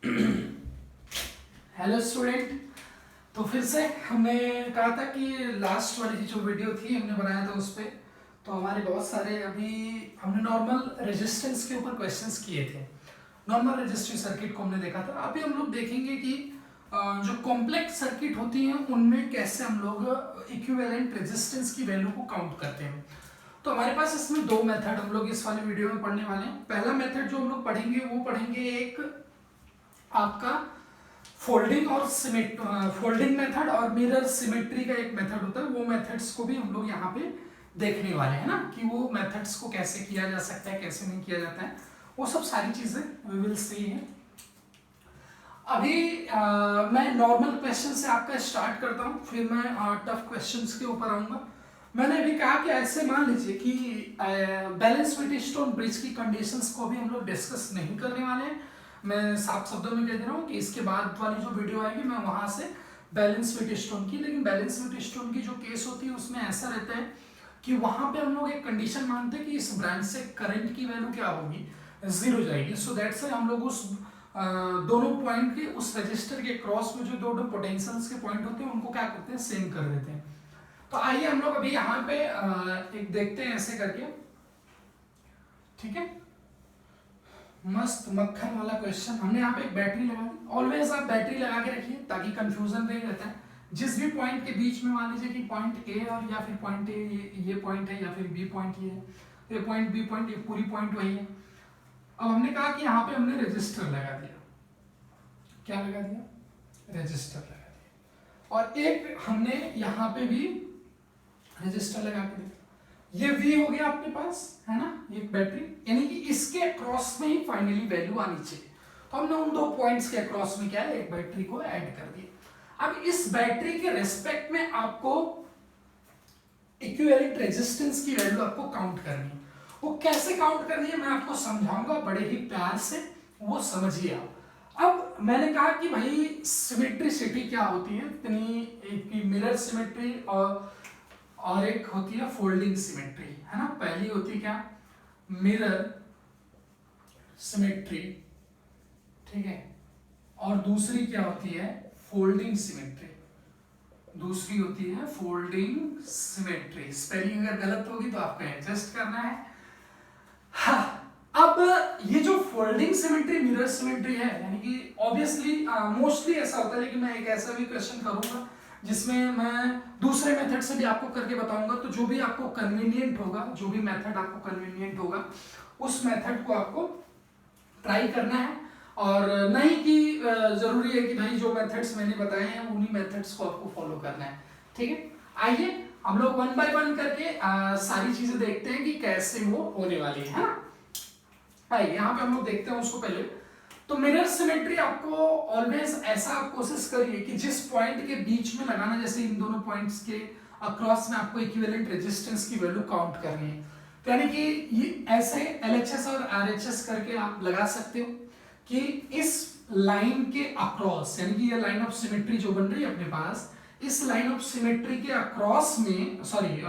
Hello student. तो फिर से हमने कहा था कि लास्ट वाली जो वीडियो थी हमने बनाया था उस पर तो हमारे बहुत सारे अभी हमने नॉर्मल रेजिस्टेंस के ऊपर क्वेश्चंस किए थे। नॉर्मल रेजिस्टिव सर्किट को हमने देखा था। अभी हम लोग देखेंगे कि जो कॉम्प्लेक्स सर्किट होती हैं उनमें कैसे हम लोग इक्विवेलेंट रेजिस्टेंस की वैल्यू को काउंट करते हैं। तो हमारे पास इसमें दो मेथड हम लोग इस वाली वीडियो में पढ़ने वाले हैं। पहला मेथड जो हम लोग पढ़ेंगे वो पढ़ेंगे एक आपका फोल्डिंग और फोल्डिंग मेथड और मिरर सिमेट्री का एक मेथड होता है। वो मेथड्स को भी हम लोग यहाँ पे देखने वाले हैं ना कि वो मेथड्स को कैसे किया जा सकता है कैसे नहीं किया जाता है, वो सब सारी चीजें वी विल सी है। अभी मैं नॉर्मल क्वेश्चन से आपका स्टार्ट करता हूँ, फिर मैं टफ क्वेश्चंस के ऊपर आऊंगा। मैंने अभी कहा कि ऐसे मान लीजिए कि बैलेंस व्हीटस्टोन ब्रिज की कंडीशंस को भी हम लोग डिस्कस नहीं करने वाले हैं। मैं साफ शब्दों में कह दे रहा हूँ कि इसके बाद वाली जो वीडियो आएगी मैं वहां से बैलेंस व्हीटस्टोन की, लेकिन बैलेंस व्हीटस्टोन की जो केस होती है उसमें ऐसा रहता है कि वहां पे हम लोग एक कंडीशन मानते हैं कि इस ब्रांच से करंट की वैल्यू क्या होगी, जीरो जाएगी। सो दैट्स व्हाई हम लोग उस दोनों पॉइंट के उस रजिस्टर के क्रॉस में जो दोनों पोटेंशियल्स के पॉइंट होते हैं उनको क्या करते हैं, सेम कर देते हैं। तो आइए हम लोग अभी यहाँ पे एक देखते हैं ऐसे करके, ठीक है। मस्त मक्खन वाला क्वेश्चन। हमने यहाँ पे एक बैटरी लगा दी। ऑलवेज आप बैटरी लगा के रखिए ताकि कंफ्यूजन नहीं रहता है। जिस भी पॉइंट के बीच में मान लीजिए कि पॉइंट ए और या फिर पॉइंट ए ये पॉइंट है या फिर बी पॉइंट ये है, ये पॉइंट बी पॉइंट ये पूरी पॉइंट वही है। अब हमने कहा कि यहाँ पे हमने रजिस्टर लगा दिया। क्या लगा दिया? रजिस्टर लगा दिया। और एक हमने यहाँ पे भी रजिस्टर लगा के दिया। ये V हो गया आपके पास, है ना, ये बैटरी, यानी कि इसके क्रॉस में ही फाइनली वैल्यू आनी चाहिए। तो हमने उन दो पॉइंट्स के क्रॉस में क्या है, एक बैटरी को ऐड कर दिया। अब इस बैटरी के रेस्पेक्ट में आपको इक्विवेलेंट रेजिस्टेंस की वैल्यू आपको काउंट करनी है। वो कैसे काउंट करनी है मैं आपको समझाऊंगा बड़े ही प्यार से, वो समझिए आप। अब मैंने कहा कि भाई सिमेट्रिसिटी क्या होती है, इतनी एक मिरर सिमेट्री और एक होती है फोल्डिंग सिमेट्री, है ना। पहली होती है क्या, मिरर सिमेट्री, ठीक है, और दूसरी क्या होती है, फोल्डिंग सिमेट्री। दूसरी होती है फोल्डिंग सिमेट्री। स्पेलिंग अगर गलत होगी तो आपको एडजस्ट करना है। हाँ, अब ये जो फोल्डिंग सिमेट्री मिरर सिमेट्री है, यानी कि ऑब्वियसली मोस्टली ऐसा होता है, लेकिन मैं एक ऐसा भी क्वेश्चन करूंगा जिसमें मैं दूसरे मेथड से भी आपको करके बताऊंगा। तो जो भी आपको कन्वीनियंट होगा, जो भी मेथड आपको कन्वीनियंट होगा, उस मेथड को आपको ट्राई करना है। और नहीं कि जरूरी है कि भाई जो मेथड्स मैंने बताए हैं उन्हीं मेथड्स को आपको फॉलो करना है, ठीक है। आइए हम लोग वन बाय वन करके सारी चीजें देखते हैं कि कैसे वो होने वाली है ना। आइए यहाँ पे हम लोग देखते हैं उसको पहले। तो मिरर सिमेट्री आपको ऑलवेज ऐसा आप कोशिश करिए कि जिस पॉइंट के बीच में लगाना, जैसे इन दोनों पॉइंट्स के अक्रॉस में आपको इक्विवेलेंट रेजिस्टेंस की वैल्यू काउंट करनी है। तो यानी कि ये ऐसे LHS और RHS करके आप लगा सकते हो कि इस लाइन के अक्रॉस, यानी कि ये लाइन ऑफ सिमेट्री जो बन रही है अपने पास, इस लाइन ऑफ सिमेट्री के अक्रॉस में, सॉरी,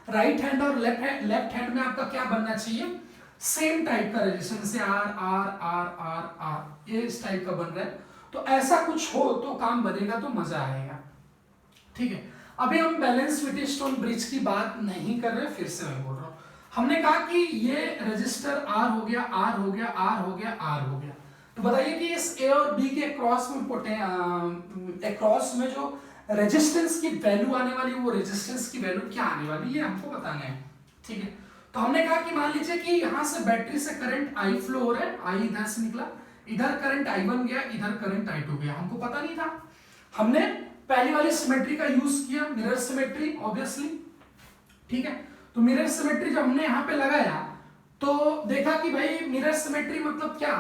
राइट हैंड और लेफ्ट हैंड में आपका क्या बनना चाहिए, सेम टाइप का रेजिस्टेंस, जैसे R R R R R, ये इस टाइप का बन रहा है। तो ऐसा कुछ हो तो काम बनेगा, तो मजा आएगा, ठीक है। अभी हम बैलेंस व्हीटस्टोन ब्रिज की बात नहीं कर रहे, फिर से मैं बोल रहा हूं। हमने कहा कि ये रजिस्टर आर हो गया, आर हो गया, आर हो गया, आर हो गया। तो बताइए कि इस ए और बी के क्रॉस में जो रेजिस्टेंस की वैल्यू आने वाली, वो रेजिस्टेंस की वैल्यू क्या आने वाली है हमको बताना है, ठीक है। तो हमने कहा कि मान लीजिए कि यहां से बैटरी से करंट आई फ्लो हो रहा है, आई इधर से निकला, इधर करंट I1 गया, इधर करंट I2 गया। हमको पता नहीं था, हमने पहली वाली सिमेट्री का यूज किया, मिरर सिमेट्री ऑब्वियसली, ठीक है। तो मिरर सिमेट्री जब हमने यहाँ पे लगाया तो देखा कि भाई मिरर सिमेट्री मतलब क्या,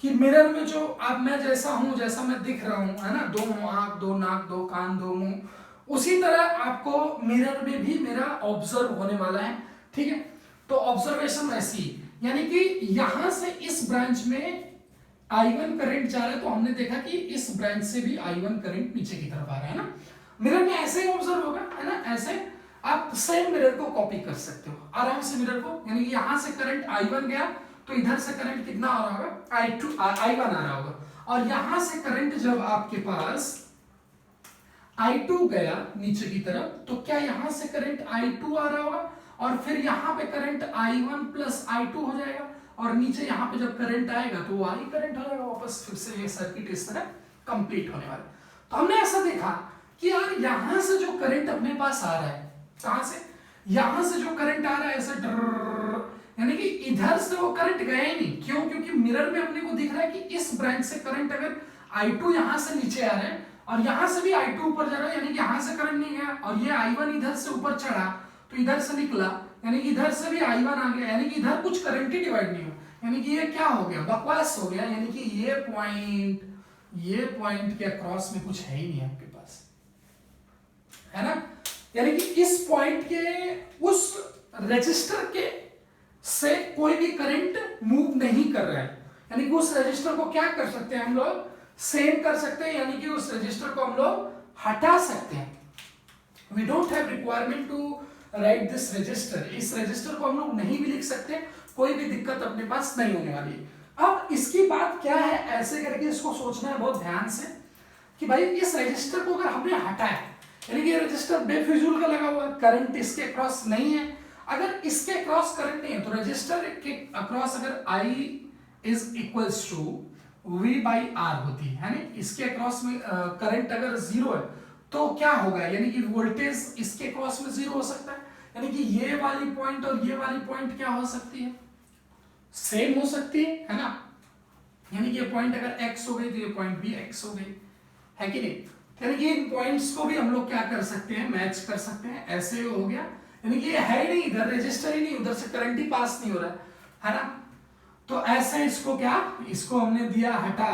कि मिरर में जो अब मैं जैसा हूं, जैसा मैं दिख रहा हूं, है ना, दो आंख, दो नाक, दो कान, दो मुंह, उसी तरह आपको मिरर में भी मेरा ऑब्जर्व होने वाला है, ठीक है। तो ऑब्जर्वेशन ऐसी, यानी कि यहां से इस ब्रांच में I1 करंट जा रहा है, तो हमने देखा कि इस ब्रांच से भी I1 करंट नीचे की तरफ आ रहा है ना। मिरर में ऐसे ही ऑब्जर्व होगा, है ना, ऐसे आप सेम मिरर को कॉपी कर सकते हो आराम से मिरर को, यानी कि यहां से करंट I1 गया तो इधर से करंट कितना आ रहा होगा, I1 आ रहा होगा। और यहां से करंट जब आपके पास I2 गया नीचे की तरफ, तो क्या यहां से करंट I2 आ रहा होगा और फिर यहां पे करंट I1 प्लस I2 हो जाएगा और नीचे यहां पे जब करंट आएगा तो वो I करंट हो जाएगा वापस। फिर से ये सर्किट इस तरह कंप्लीट होने वाला। तो हमने ऐसा देखा कि यार यहां से जो करंट अपने पास आ रहा है, कहां से, यहां से जो करंट आ रहा है ऐसे, यानी कि इधर से वो करंट गया ही नहीं। क्यों? क्योंकि मिरर में अपने को दिख रहा है कि इस ब्रांच से करंट अगर I2 यहां से नीचे आ रहा है और यहां से भी I2 ऊपर जा रहा है, यानी कि यहां से करंट नहीं गया और ये I1 इधर से ऊपर चढ़ा तो इधर से निकला, यानी कि इधर से भी I1 आ गया, यानी कि इधर कुछ करंट ही डिवाइड नहीं हुआ, यानी कि ये क्या हो गया, बकवास हो गया। यानी कि ये पॉइंट के अक्रॉस में कुछ है ही नहीं आपके पास, है ना। यानी कि इस पॉइंट के उस रजिस्टर के से कोई भी करंट मूव नहीं कर रहा है, यानी कि उस रजिस्टर को क्या कर सकते हैं हम लोग, सेम कर सकते हैं, यानी कि उस रजिस्टर को हम लोग हटा सकते हैं। We don't have requirement to write this register, इस रजिस्टर को हम लोग नहीं भी लिख सकते, कोई भी दिक्कत अपने पास नहीं होने वाली। अब इसकी बात क्या है, ऐसे करके इसको सोचना है बहुत ध्यान से कि भाई इस रजिस्टर को अगर हमने हटाया, यानी कि ये रजिस्टर बेफिजूल का लगा हुआ है, करंट इसके क्रॉस नहीं है। अगर इसके क्रॉस करंट नहीं है तो रजिस्टर के अक्रॉस अगर I is equals to V by R होती है ना, इसके अक्रॉस में करंट अगर जीरो है तो क्या होगा, यानी कि वोल्टेज इसके क्रॉस में जीरो हो सकता है, यानी कि ये वाली पॉइंट और ये वाली पॉइंट क्या हो सकती है, सेम हो सकती है ना। यानी कि ये पॉइंट अगर x हो गई तो ये पॉइंट भी x हो गई, है कि नहीं। यानी कि इन पॉइंट्स को भी हम लोग क्या कर सकते हैं, मैच कर सकते हैं। ऐसे हो गया, यानी कि ये है ही नहीं, इधर रजिस्टर ही नहीं, उधर से करंट ही पास नहीं हो रहा है ना। तो ऐसे इसको क्या, इसको हमने दिया हटा,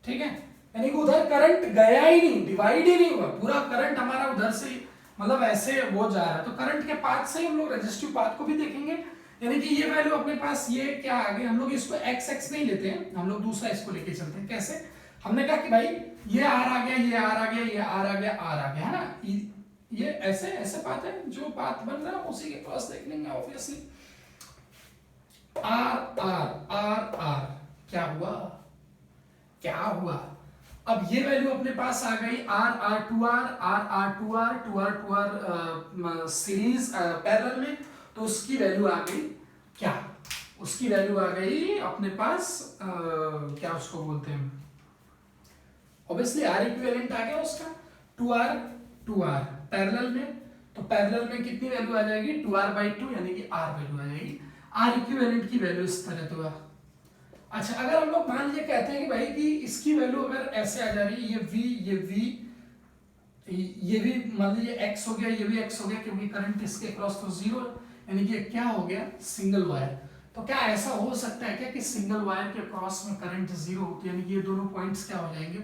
ठीक है, यानी कि उधर करंट गया ही नहीं, डिवाइड ही नहीं हुआ, पूरा करंट हमारा उधर से मतलब ऐसे वो जा रहा है। तो करंट के पाथ से हम लोग रेजिस्टिव पाथ को भी देखेंगे, यानी कि ये वैल्यू अपने पास ये क्या आ गई, हम लोग इसको x नहीं लेते हैं, हम लोग दूसरा इसको लेके चलते हैं। कैसे, हमने कहा कि भाई ये R आ गया, ये R आ गया, ये R आ गया, R आ गया, है ना। ये ऐसे ऐसे पाथ है, जो पाथ बन रहा है उसी के क्रॉस देख लेंगे ऑब्वियसली। R क्या हुआ, क्या हुआ, अब ये वैल्यू अपने पास आ गई R सीरीज पैरेलल में, तो उसकी वैल्यू आ गई क्या, उसकी वैल्यू आ गई अपने पास क्या उसको बोलते हैं, ऑब्वियसली R इक्विवेलेंट आ गया उसका 2R पैरेलल में, तो पैरेलल में कितनी वैल्यू आ जाएगी 2R/2, यानी कि R वैल्यू आ जाएगी। R इक्विवेलेंट की वैल्यू इस तरह तो। अच्छा, अगर हम लोग मान लीजिए कहते हैं कि भाई कि इसकी वैल्यू अगर ऐसे आ जा रही है, ये भी मान लीजिए x हो गया, ये भी x हो गया, क्योंकि करंट इसके क्रॉस तो जीरो है, यानी कि क्या हो गया सिंगल वायर। तो क्या ऐसा हो सकता है क्या कि सिंगल वायर के क्रॉस में करंट जीरो होती है, यानी कि ये दोनों पॉइंट्स क्या हो जाएंगे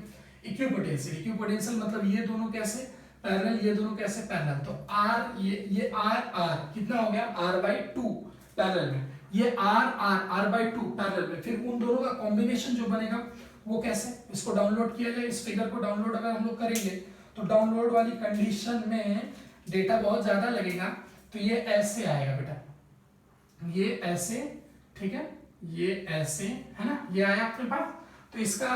इक्विपोटेंशियल। इक्विपोटेंशियल मतलब ये दोनों कैसे पैरेलल, ये दोनों कैसे पैरेलल, तो R ये R कितना हो गया R/2 पैरेलल में, ये R/2 पैरेलल में, फिर उन दोनों का कॉम्बिनेशन जो बनेगा वो कैसे, इसको डाउनलोड किया जाए, इस फिगर को डाउनलोड अगर हम लोग करेंगे तो डाउनलोड वाली कंडीशन में डेटा बहुत ज्यादा लगेगा, तो ये ऐसे आएगा बेटा, ये ऐसे, ठीक है, ये ऐसे, है ना, ये आया आपके पास। तो इसका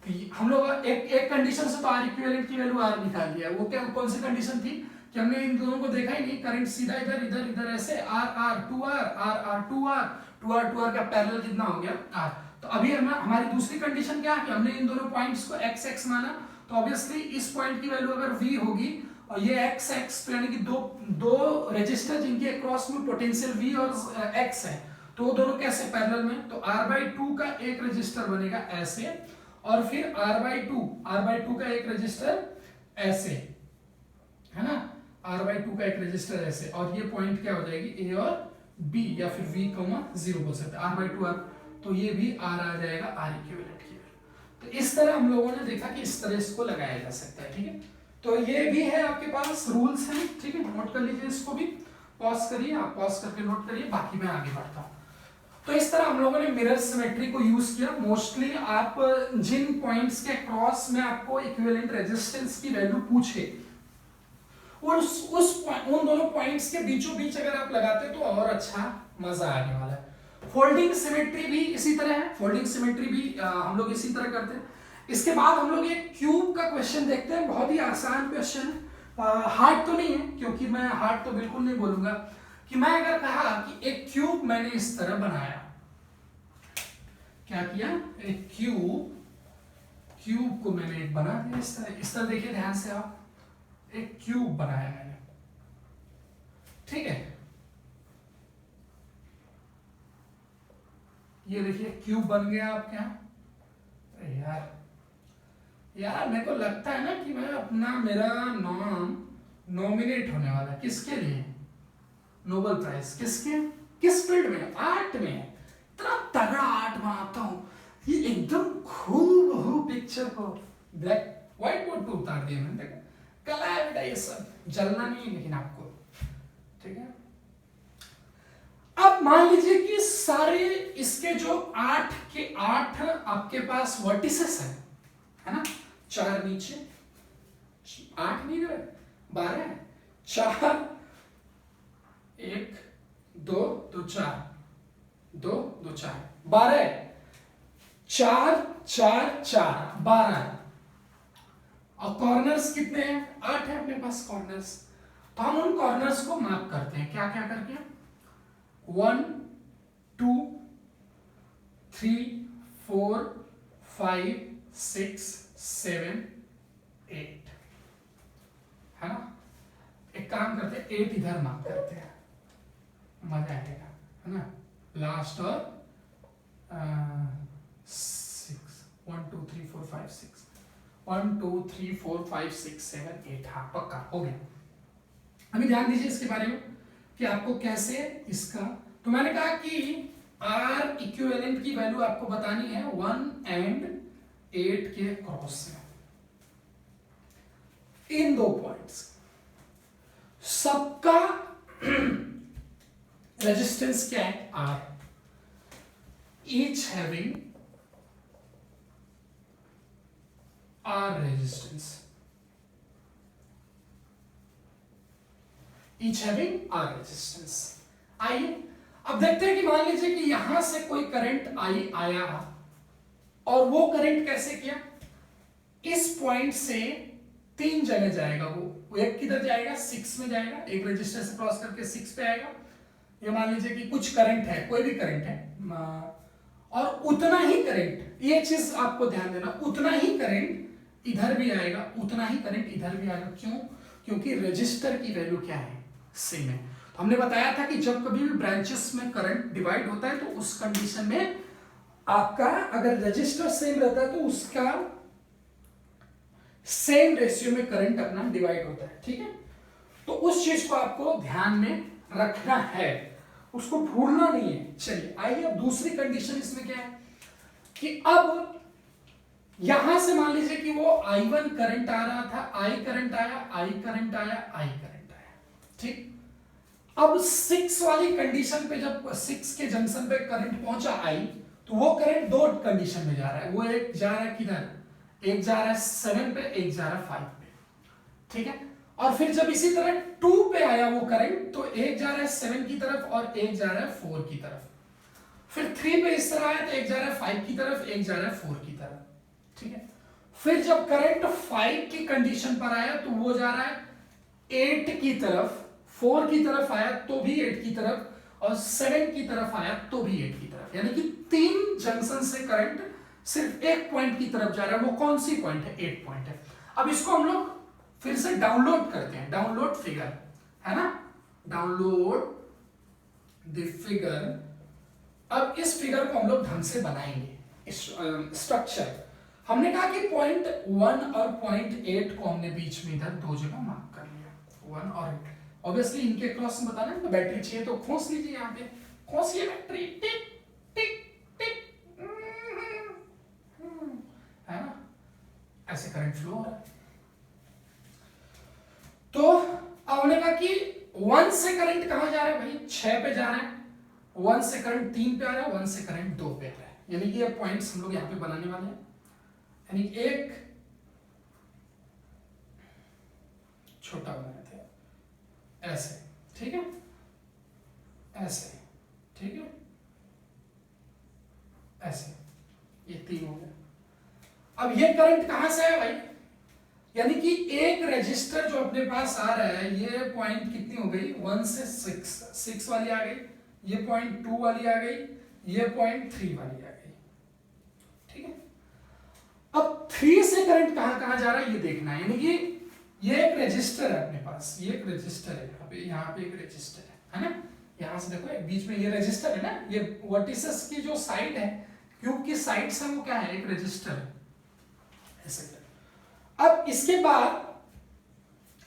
तो हम लोग एक कंडीशन से तो R इक्विवेलेंट की वैल्यू R निकाल लिया, वो क्या कौन सी कंडीशन थी कि हमने इन दोनों को देखा ही नहीं, करंट सीधा इधर इधर इधर ऐसे R का पैरेलल कितना हो गया R। तो अभी हमारी दूसरी कंडीशन क्या है कि हमने इन दोनों पॉइंट्स को x माना, तो ऑब्वियसली इस पॉइंट की वैल्यू अगर V होगी और ये x, तो यानी कि दो रेजिस्टर जिनके अक्रॉस में पोटेंशियल V और x है, तो वो दोनों कैसे पैरेलल में, तो R/2 का एक रेजिस्टर बनेगा ऐसे, और फिर R/2 का एक रेजिस्टर ऐसे, है ना, R/2 का एक रेजिस्टर ऐसे, और ये पॉइंट क्या हो जाएगी A और B, या फिर V, 0 बोल सकते हैं, R/2 तो ये भी R आ जाएगा R इक्विवेलेंट की वैल्यू। तो इस तरह हम लोगों ने देखा कि इस तरह इसको लगाया जा सकता है, ठीक है। तो ये भी है आपके पास रूल्स हैं, ठीक है, नोट कर लीजिए, इसको भी पॉज करिए, आप पॉज करके नोट करिए, बाकी मैं आगे बढ़ता हूँ। तो इस तरह हम लोगों ने मिरर सिमेट्री को यूज किया। मोस्टली आप जिन पॉइंट्स के क्रॉस में आपको इक्विवेलेंट रेजिस्टेंस की वैल्यू पूछे उन दोनों पॉइंट्स के बीचों बीच अगर आप लगाते तो और अच्छा मजा आने वाला है। फोल्डिंग सिमेट्री भी इसी तरह है, फोल्डिंग सिमेट्री भी हम लोग इसी तरह करते हैं। इसके बाद हम लोग एक क्यूब का क्वेश्चन देखते हैं, बहुत ही आसान क्वेश्चन है, हार्ड तो नहीं है, क्योंकि मैं हार्ड तो बिल्कुल नहीं बोलूंगा। कि मैं अगर कहा कि एक क्यूब मैंने इस तरह बनाया, क्या किया, एक क्यूब को मैंने एक बना दिया इस तरह देखिए ध्यान से आप, एक क्यूब बनाया मैंने, ठीक है। ये देखिए क्यूब बन गया आपके यहाँ। यार मेरे को लगता है ना कि मैं अपना मेरा नाम नॉमिनेट होने वाला है, किसके लिए, नोबेल प्राइज, किसके, किस फील्ड में, आर्ट में। इतना तगड़ा आर्ट बनाता हूँ, ये एकदम खूबहू पिक्चर को ब्लैक व्हाइट बोर्ड पे उतार दिया मैंने, देखा कला है बेटा, ये सब जलना नहीं है लेकिन आपको, ठीक है। अब मान लीजिए कि सारे इसके जो 8 के 8 आपके पास वर्टिसेस है ना, 4 नीचे, 8 नहीं है 12, 4 1 2 2 4 2 2 4 12, 4 4 4 12, और कॉर्नर्स कितने हैं, 8 है अपने पास कॉर्नर्स। तो हम उन कॉर्नर्स को मार्क करते हैं, क्या क्या करके, 1 2 3 4 5 6 7 8, है ना। एक काम करते हैं, 8 इधर मार्क करते हैं, मजा आएगा, है ना। लास्ट और 6 1 2 3 4 5 6 1 2 3 4 5 6 7 8, हाँ पक्का हो गया। अभी ध्यान दीजिए इसके बारे में कि आपको कैसे इसका, तो मैंने कहा कि आर इक्विवेलेंट की वैल्यू आपको बतानी है 1 एंड 8 के क्रॉस में, इन 2 पॉइंट्स सबका रेजिस्टेंस क्या है, R, each having R resistance, each having R resistance. आइए अब देखते हैं कि मान लीजिए कि यहां से कोई करंट आई आया, और वो करंट कैसे किया, इस पॉइंट से 3 जगह जाएगा, वो एक किधर जाएगा, 6 में जाएगा, एक रजिस्टर से क्रॉस करके 6 पे आएगा। ये मान लीजिए कि कुछ करंट है, कोई भी करंट है, और उतना ही करंट, ये चीज आपको ध्यान देना, उतना ही करंट इधर भी आएगा, उतना ही करंट इधर भी आएगा। क्यों, क्योंकि रजिस्टर की वैल्यू क्या है, सेम है। तो हमने बताया था कि जब कभी भी ब्रांचेस में करंट डिवाइड होता है तो उस कंडीशन में आपका अगर रजिस्टर सेम रहता है तो उसका सेम रेशियो में करंट अपना डिवाइड होता है, ठीक है। तो उस चीज को आपको ध्यान में रखना है, उसको भूलना नहीं है। चलिए आइए अब दूसरी कंडीशन इसमें क्या है कि अब यहां से मान लीजिए कि वो I1 करंट आ रहा था, I करंट आया, I करंट आया, I करंट आया, ठीक। अब 6 वाली कंडीशन पे जब 6 के जंक्शन पे करंट पहुंचा I, तो वो करंट 2 कंडीशन में जा रहा है, वो एक जा रहा है किधर, एक जा रहा है 7 पे, एक जा रहा है 5 पे, ठीक है। और फिर जब इसी तरह 2 पे आया वो करंट, तो एक जा रहा है 7 की तरफ और एक जा रहा है 4 की तरफ। फिर 3 पे इस तरह आया तो एक जा रहा है 5 की तरफ, एक जा रहा है 4 की तरफ, ठीक है। फिर जब करंट 5 की कंडीशन पर आया तो वो जा रहा है 8 की तरफ, 4 की तरफ आया तो भी 8 की तरफ, और 7 की तरफ आया तो भी 8 की तरफ, यानी कि 3 जंक्शन से करंट सिर्फ एक पॉइंट की तरफ जा रहा है। वो कौन सी पॉइंट है, 8 पॉइंट है। अब इसको हम लोग फिर से डाउनलोड करते हैं, डाउनलोड फिगर, है ना, डाउनलोड द फिगर। अब इस फिगर को हम लोग ढंग से बनाएंगे, स्ट्रक्चर। हमने कहा कि पॉइंट 1 और पॉइंट 8 को हमने बीच में इधर 2 जगह मार्क कर लिया, 1 और 8। ऑब्वियसली इनके क्रॉस में बताना है तो बैटरी चाहिए तो खोस लीजिए, यहाँ पे खोसिए बैटरी, टिक टिक टिक, है ना, ऐसे करंट फ्लो हो रहा है। तो अब हमने कहा कि 1 से करंट कहां जा रहा है भाई, 6 पे जा रहा है, 1 से करंट 3 पे आ रहा है, 1 से करंट 2 पे आ रहा है, यानी कि ये पॉइंट्स हम लोग यहां पे बनाने वाले हैं। यानी एक छोटा बनाए थे, ऐसे, ठीक है, ऐसे, ठीक है, ऐसे, ये 3 हो गया। अब ये करंट कहां से है भाई, यानी कि एक रजिस्टर जो अपने पास आ रहा है, ये पॉइंट कितनी हो गई, 1 से 6 वाली आ गई, ये पॉइंट 2 वाली आ गई, ये पॉइंट 3 वाली आ गई, ठीक है। अब 3 से करंट कहां कहां जा रहा है ये देखना है, यानी कि ये एक रजिस्टर है अपने पास, ये एक रजिस्टर है, यहाँ पे एक रजिस्टर है ना, यहां से देखो बीच में ये रजिस्टर है ना, ये वर्टिसेस की जो साइड है, क्यूब की साइड से वो क्या है, एक रजिस्टर है, ऐसे। अब इसके बाद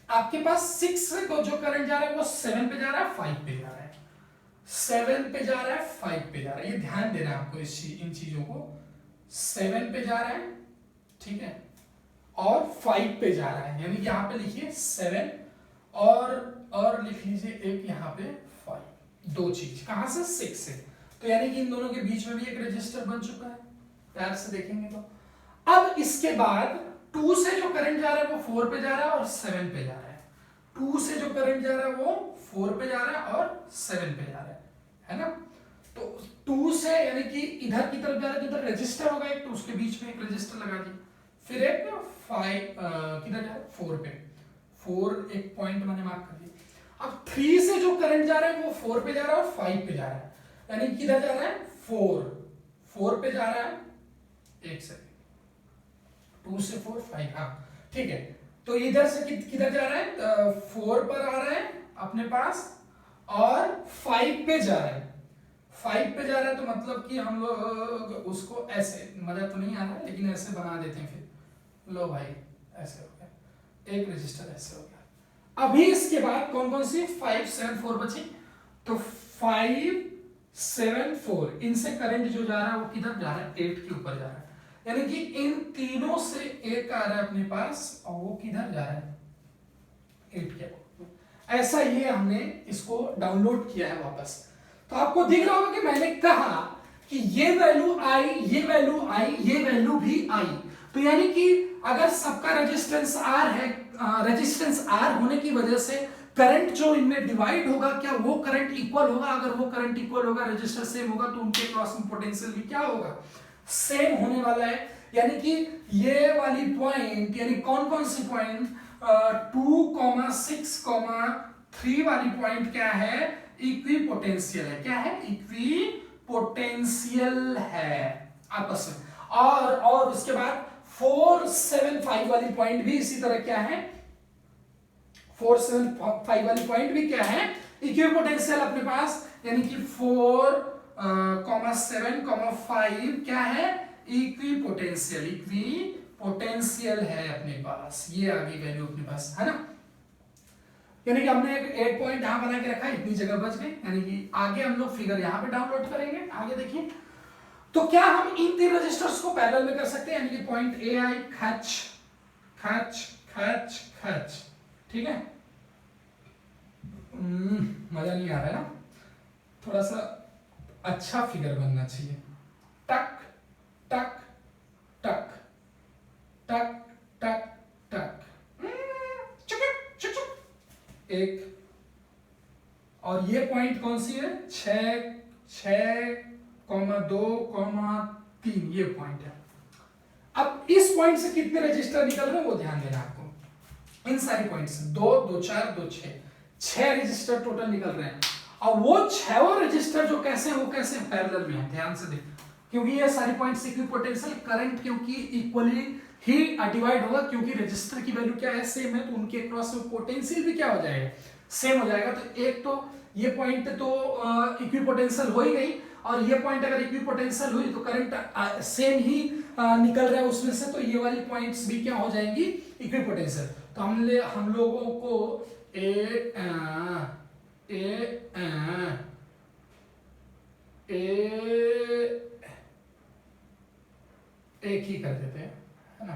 आपके पास 6 से जो करंट जा रहा है वो 7 पे जा रहा है, 5 पे जा रहा है, 7 पे जा रहा है, 5 पे जा रहा है, ये ध्यान देना है आपको इन चीजों को, 7 पे जा रहा है, ठीक है, और 5 पे जा रहा है, यानी कि यहां पे लिखिए 7 और लिख लीजिए एक यहाँ पे 5, दो चीज कहां से, 6 से, तो यानी कि इन दोनों के बीच में भी एक रजिस्टर बन चुका है, प्यार से देखेंगे तो। अब इसके बाद 2 से जो करंट जा रहा है वो 4 पे जा रहा है और 7 पे जा रहा है, 2 से जो करंट जा रहा है वो 4 पे जा रहा है और 7 पे जा रहा है ना। तो 2 से यानी कि इधर की तरफ जा रहा है, तो इधर रजिस्टर होगा एक, तो उसके बीच में एक रजिस्टर लगा दिया, फिर एक 5 किधर जा रहा है, 4 पे, 4 एक पॉइंट मैंने मार्क कर दिया। अब 3 से जो करंट जा रहा है वो 4 पे जा रहा है और 5 पे जा रहा है, यानी किधर जा रहा है, 4 पे जा रहा है, एक सेकंड, 2 से 4 5, हाँ ठीक है, तो इधर से किधर जा रहा है, 4 पर आ रहा है अपने पास और 5 पे जा रहा है, 5 पे जा रहा है, तो मतलब कि हम लोग उसको ऐसे, मजा तो नहीं आ रहा है लेकिन ऐसे बना देते हैं, फिर लो भाई ऐसे हो गया, एक रजिस्टर ऐसे हो गया। अभी इसके बाद कौन कौन सी 5 7 4 बची, तो 5 7 4 इनसे करंट जो जा रहा है वो किधर जा रहा है, 8 के ऊपर जा रहा है, यानी कि इन तीनों से एक आ रहा है अपने पास और वो किधर जा रहा है, 8 के ऊपर। ऐसा ये हमने इसको डाउनलोड किया है वापस, तो आपको दिख रहा होगा कि मैंने कहा कि ये वैल्यू आई, ये वैल्यू आई, ये वैल्यू भी आई, तो यानी कि अगर सबका रेजिस्टेंस आर है, रेजिस्टेंस आर होने की वजह से करंट जो इनमें डिवाइड होगा, क्या वो करंट इक्वल होगा, अगर वो करंट इक्वल होगा, रेजिस्टर सेम होगा, तो उनके क्रॉस में पोटेंशियल भी क्या होगा, सेम होने वाला है। यानी कि ये वाली पॉइंट, यानी कौन कौन सी पॉइंट, 2,6,3 वाली पॉइंट क्या है, इक्विपोटेंशियल है, क्या है, इक्विपोटेंशियल है आपस में, और उसके बाद 4 7 5 वाली पॉइंट भी इसी तरह क्या है, 4 7 5 वाली पॉइंट भी क्या है, इक्विपोटेंशियल अपने पास, यानी कि 4 7 5 क्या है, इक्विपोटेंशियल है अपने पास, ये आ गई वैल्यू अपने पास, है ना। यानी कि हमने एक पॉइंट यहां बना के रखा, इतनी जगह बच गई, यानी कि आगे हम लोग फिगर यहां पे डाउनलोड करेंगे, आगे देखिए। तो क्या हम इन 3 रजिस्टर्स को पैरेलल में कर सकते हैं, यानी कि पॉइंट ए आई खच खच खच खच, ठीक है, मजा नहीं आ रहा है ना, थोड़ा सा अच्छा फिगर बनना चाहिए, टक टक टक टक टक टक, एक, और ये पॉइंट कौन सी है, 6,2,3 ये पॉइंट है। अब इस पॉइंट से कितने रजिस्टर निकल रहे हैं वो ध्यान देना आपको, इन सारी पॉइंट से 2 2 4 2 6 रजिस्टर टोटल निकल रहे हैं, और वो 6 रजिस्टर जो कैसे, वो कैसे पैरेलल में है, ध्यान से देख, क्योंकि ये सारी पॉइंट्स इक्विपोटेंशियल, करंट क्योंकि इक्वली ही डिवाइड होगा, क्योंकि रजिस्टर की वैल्यू क्या है, सेम है, तो उनके क्रॉस में पोटेंशियल भी क्या हो जाएगा, सेम हो जाएगा। तो एक तो ये पॉइंट तो इक्विपोटेंशियल हो ही गई, और ये पॉइंट अगर इक्विपोटेंशियल हुई तो करंट सेम ही निकल रहा है उसमें से, तो ये वाली पॉइंट्स भी क्या हो जाएंगी, इक्विपोटेंशियल। तो हम लोगों को एक ही कर देते हैं, है ना,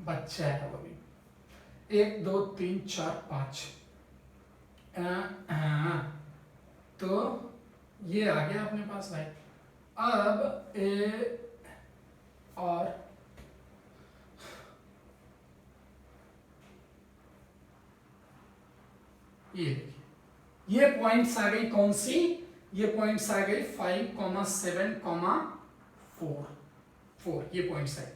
बच्चा है वो भी, 1 2 3 4 5, तो ये आ गया अपने पास भाई। अब ए और ये देखिए, ये पॉइंट्स आ गई कौन सी, ये पॉइंट्स आ गई 5,7,4 ये पॉइंट्स है।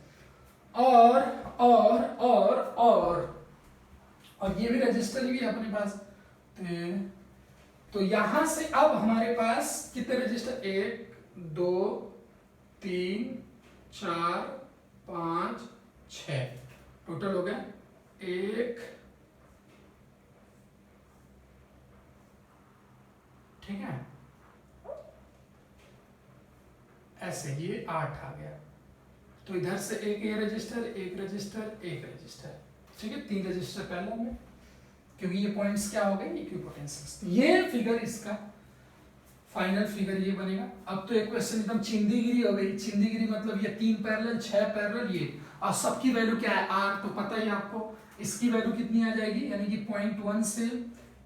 और ये भी रजिस्टर ही है अपने पास। तो यहां से अब हमारे पास कितने रजिस्टर, 1 2 3 4 5 6 टोटल हो गया। 1 ठीक है, ऐसे ये 8 आ गया। तो इधर से एक ये रजिस्टर, एक रजिस्टर, एक रजिस्टर, ठीक है, 3 रजिस्टर पहले में, क्योंकि ये पॉइंट्स क्या हो गए, इक्विपोटेंशियल्स। ये फिगर इसका फाइनल फिगर ये बनेगा। अब तो एक क्वेश्चन एकदम चिंदीगिरी हो गई। चिंदीगिरी मतलब ये 3 पैरेलल 6 पैरेलल ये, और सबकी वैल्यू क्या है, आर, तो पता ही आपको इसकी वैल्यू कितनी आ जाएगी, यानी कि 0.1 से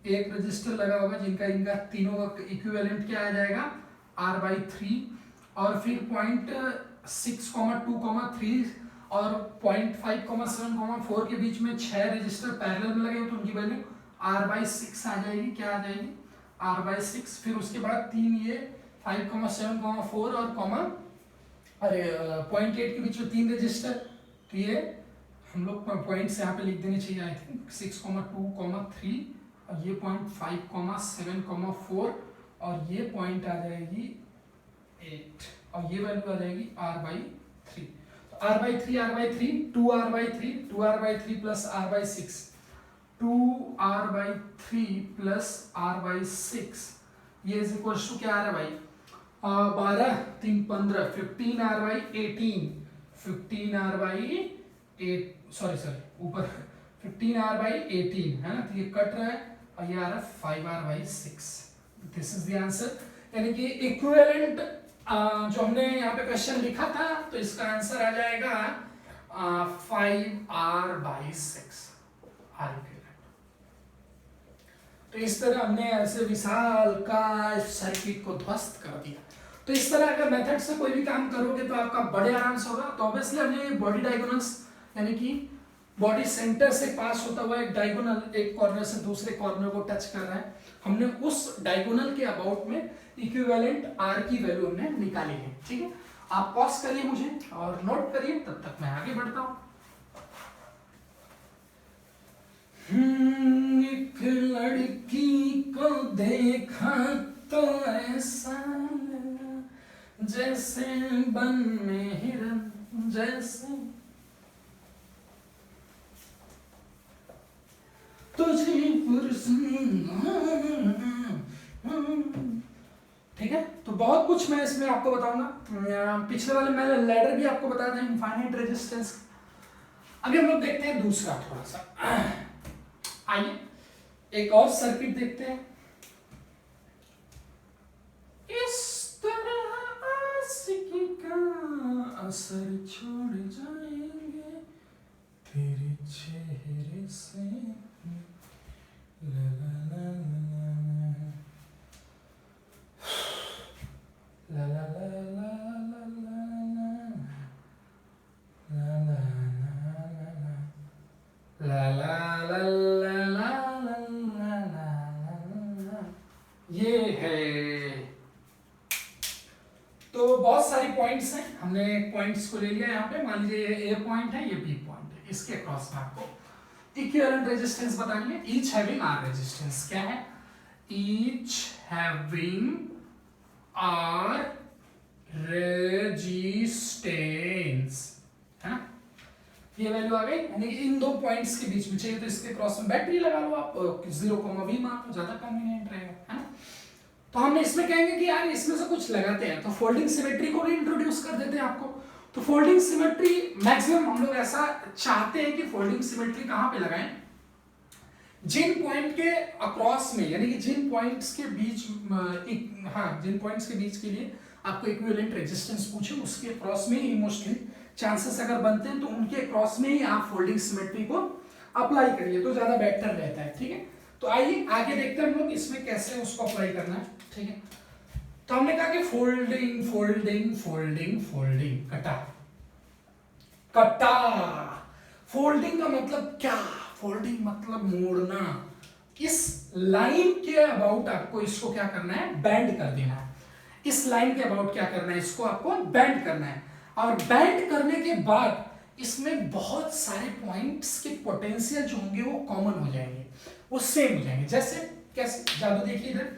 एक रजिस्टर लगा होगा जिनका इनका तीनों का इक्विवेलेंट क्या आ जाएगा, R/3, और फिर 0.6,2,3 और 0.5,7,4 के बीच में 6 रजिस्टर पैरेलल में लगे तो उनकी वैल्यू R/6 आ जाएगी। क्या आ जाएगी, R/6। फिर उसके बाद 3 ये 5,7,4 और 0.8 के बीच में 3 रजिस्टर, तो ये हम लोग पॉइंट्स यहाँ पे लिख देने चाहिए, आई थिंक 6,2,3 और ये 0.5,7,4 और ये पॉइंट आ जाएगी 8 और ये वैल्यू आ जाएगी R/3। तो R/3 2R/3 plus R/6, 2R/3 plus R/6 ये इज इक्वल टू क्या आ रहा है भाई, 12 3 15 15R/18 ऊपर 15R/18 है ना, तो ये कट रहा है और ये आ रहा है 5R/6। This is the answer, यानी कि इक्विवेलेंट जो हमने यहाँ पे क्वेश्चन लिखा था, तो इसका आंसर आ जाएगा 5R/6 आर इक्विवेलेंट। तो इस तरह हमने ऐसे विशाल का सर्किट को ध्वस्त कर दिया। तो इस तरह अगर मेथड से कोई भी काम करोगे तो आपका बड़े आराम से होगा। तो ऑब्वियसली हमने बॉडी डायगोनल्स, यानी कि बॉडी सेंटर से पास होता हुआ एक डायगोनल एक कॉर्नर से दूसरे कॉर्नर को टच कर रहा है, हमने उस डायगोनल के अबाउट में इक्विवेलेंट आर की वैल्यू हमने निकाली है। ठीक है, आप पॉज करिए मुझे और नोट करिए, तब तक मैं आगे बढ़ता हूं। एक लड़की को देखा तो ऐसा लगा जैसे बन में हिरन, जैसे तुझे ठीक है। तो बहुत कुछ मैं इसमें आपको बताऊंगा। पिछले वाले मैंने लैडर भी आपको बताया था, इनफाइनाइट रेजिस्टेंस। अभी हम लोग देखते हैं दूसरा थोड़ा सा, आइए एक और सर्किट देखते हैं। इस तरह आशिकी का असर छोड़ जाएंगे तेरे चेहरे से, ला ला ला ला ला ला ला ये है। तो बहुत सारी पॉइंट्स हैं, हमने पॉइंट्स को ले लिया यहाँ पे। मान लीजिए ये ए पॉइंट है, ये बी पॉइंट है, इसके अक्रॉस में आपको इक्विवेलेंट रेजिस्टेंस बतानी है। ईच हैविंग आर रेजिस्टेंस क्या है, ईच हैविंग आर रेजिस्टेंस है ना, ये वैल्यू आ गई। यानी कि इन दो पॉइंट्स के बीच में चाहिए तो इसके क्रॉस में बैटरी लगा लो आप, 0,v मान लो, ज्यादा कन्वीनियंट रहेगा है ना। तो हमने इसमें कहेंगे कि यार इसमें से कुछ लगाते हैं, तो फोल्डिंग सिमेट्री को भी इंट्रोड्यूस कर देते हैं आपको। तो फोल्डिंग सिमेट्री मैक्सिमम हम लोग ऐसा चाहते हैं कि फोल्डिंग सिमेट्री कहां पे लगाएं, जिन पॉइंट के अक्रॉस में, यानी कि जिन पॉइंट्स के बीच जिन पॉइंट्स के बीच के लिए आपको इक्विवेलेंट रेजिस्टेंस पूछे उसके क्रॉस में ही मोस्टली चांसेस अगर बनते हैं, तो उनके क्रॉस में ही आप फोल्डिंग सिमेट्री को अप्लाई करिए तो ज्यादा बेटर रहता है। ठीक है, तो आइए आगे देखते हैं हम लोग इसमें कैसे उसको अप्लाई करना है। ठीक है, तो हमने कहा कि फोल्डिंग फोल्डिंग फोल्डिंग फोल्डिंग, कटा कटा। फोल्डिंग का मतलब क्या, फोल्डिंग मतलब मोड़ना, इस लाइन के अबाउट आपको इसको क्या करना है, बैंड कर देना है। इस लाइन के अबाउट क्या करना है, इसको आपको बैंड करना है। और बैंड करने के बाद इसमें बहुत सारे पॉइंट्स के पोटेंशियल जो होंगे वो कॉमन हो जाएंगे, वो सेम हो जाएंगे। जैसे कैसे, जादू देखिए इधर,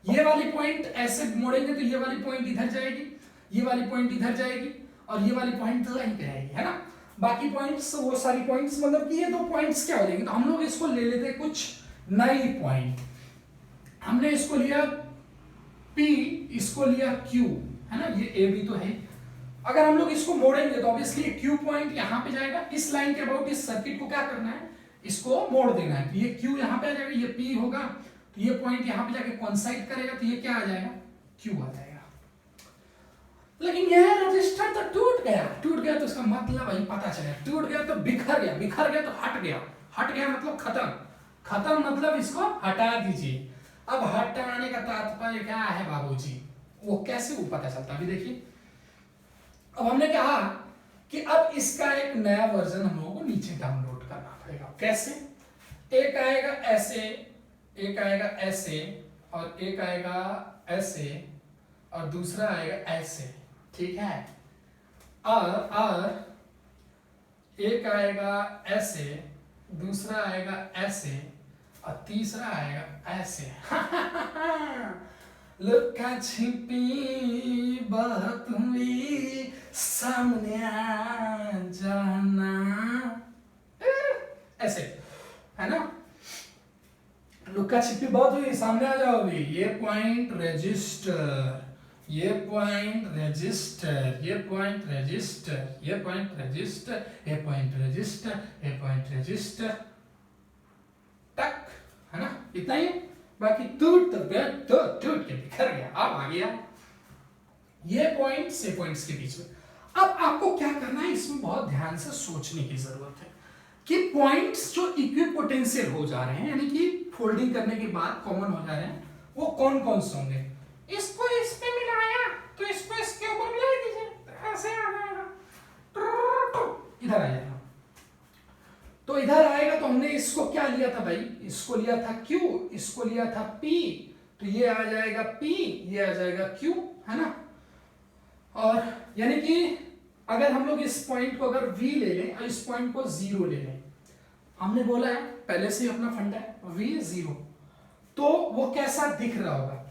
ये वाली पॉइंट ऐसे मोड़ेंगे तो ये वाली पॉइंट इधर जाएगी, ये वाली पॉइंट इधर जाएगी, और ये वाली पॉइंट तो यहीं पे आएगी, है ना। बाकी पॉइंट्स, वो सारी पॉइंट्स, मतलब कि ये दो पॉइंट्स क्या हो जाएंगे, तो हम लोग इसको ले लेते हैं कुछ नई पॉइंट। हमने इसको लिया P, इसको लिया Q, है ना, ये A B तो है। अगर हम लोग इसको मोड़ेंगे तो ऑब्वियसली Q पॉइंट यहाँ पे जाएगा। इस लाइन के अबाउट इस सर्किट को क्या करना है, इसको मोड़ देना है। तो ये Q यहाँ पे आ जाएगा, ये P होगा, तो ये पॉइंट यहाँ पे जाके कोइंसाइड करेगा, तो ये क्या आ जाएगा, Q आ जाएगा। लेकिन यह रजिस्टर तो टूट गया तो इसका मतलब वही पता चला, टूट गया तो बिखर गया तो हट गया मतलब खत्म मतलब इसको हटा दीजिए। अब हटाने का तात्पर्य क्या है बाबूजी, वो कैसे वो पता चलता, अभी देखिए। अब हमने कहा कि अब इसका एक नया वर्जन हम लोगों को नीचे डाउनलोड करना पड़ेगा। कैसे, एक आएगा ऐसे, एक आएगा ऐसे, और एक आएगा ऐसे, और दूसरा आएगा ऐसे, ठीक है। और एक आएगा ऐसे, दूसरा आएगा ऐसे, और तीसरा आएगा ऐसे। लुका छिपी बात हुई सामने आ जाना, ऐसे, है ना। लुका छिपी बात हुई सामने आ जाओ। अभी ये पॉइंट रजिस्टर, ये पॉइंट रजिस्टर, ये पॉइंट रजिस्टर, ये पॉइंट रजिस्टर, ये पॉइंट रजिस्टर, ये पॉइंट रजिस्टर, टक, है ना, इतना ही। बाकी टूट के बिखर गया। अब आ गया ये पॉइंट्स से पॉइंट्स के बीच में। अब आपको क्या करना है, इसमें बहुत ध्यान से सोचने की जरूरत है कि पॉइंट्स जो इक्विपोटेंशियल हो जा रहे हैं, यानी कि फोल्डिंग करने के बाद कॉमन हो जा रहे हैं, वो कौन कौन से होंगे। इसको इस पे मिलाया तो इसको इसके ऊपर मिला दीजिए, ऐसे आ जाएगा, इधर आ जाएगा। तो इधर आएगा तो हमने इसको क्या लिया था भाई, इसको लिया था Q, इसको लिया था P, तो ये आ जाएगा P, ये आ जाएगा Q, है ना। और यानी कि अगर हम लोग इस पॉइंट को अगर V ले लें और इस पॉइंट को 0 ले लें, हमने बोला है पहले से ही अपना फंडा है V 0, तो वो कैसा दिख रहा होगा,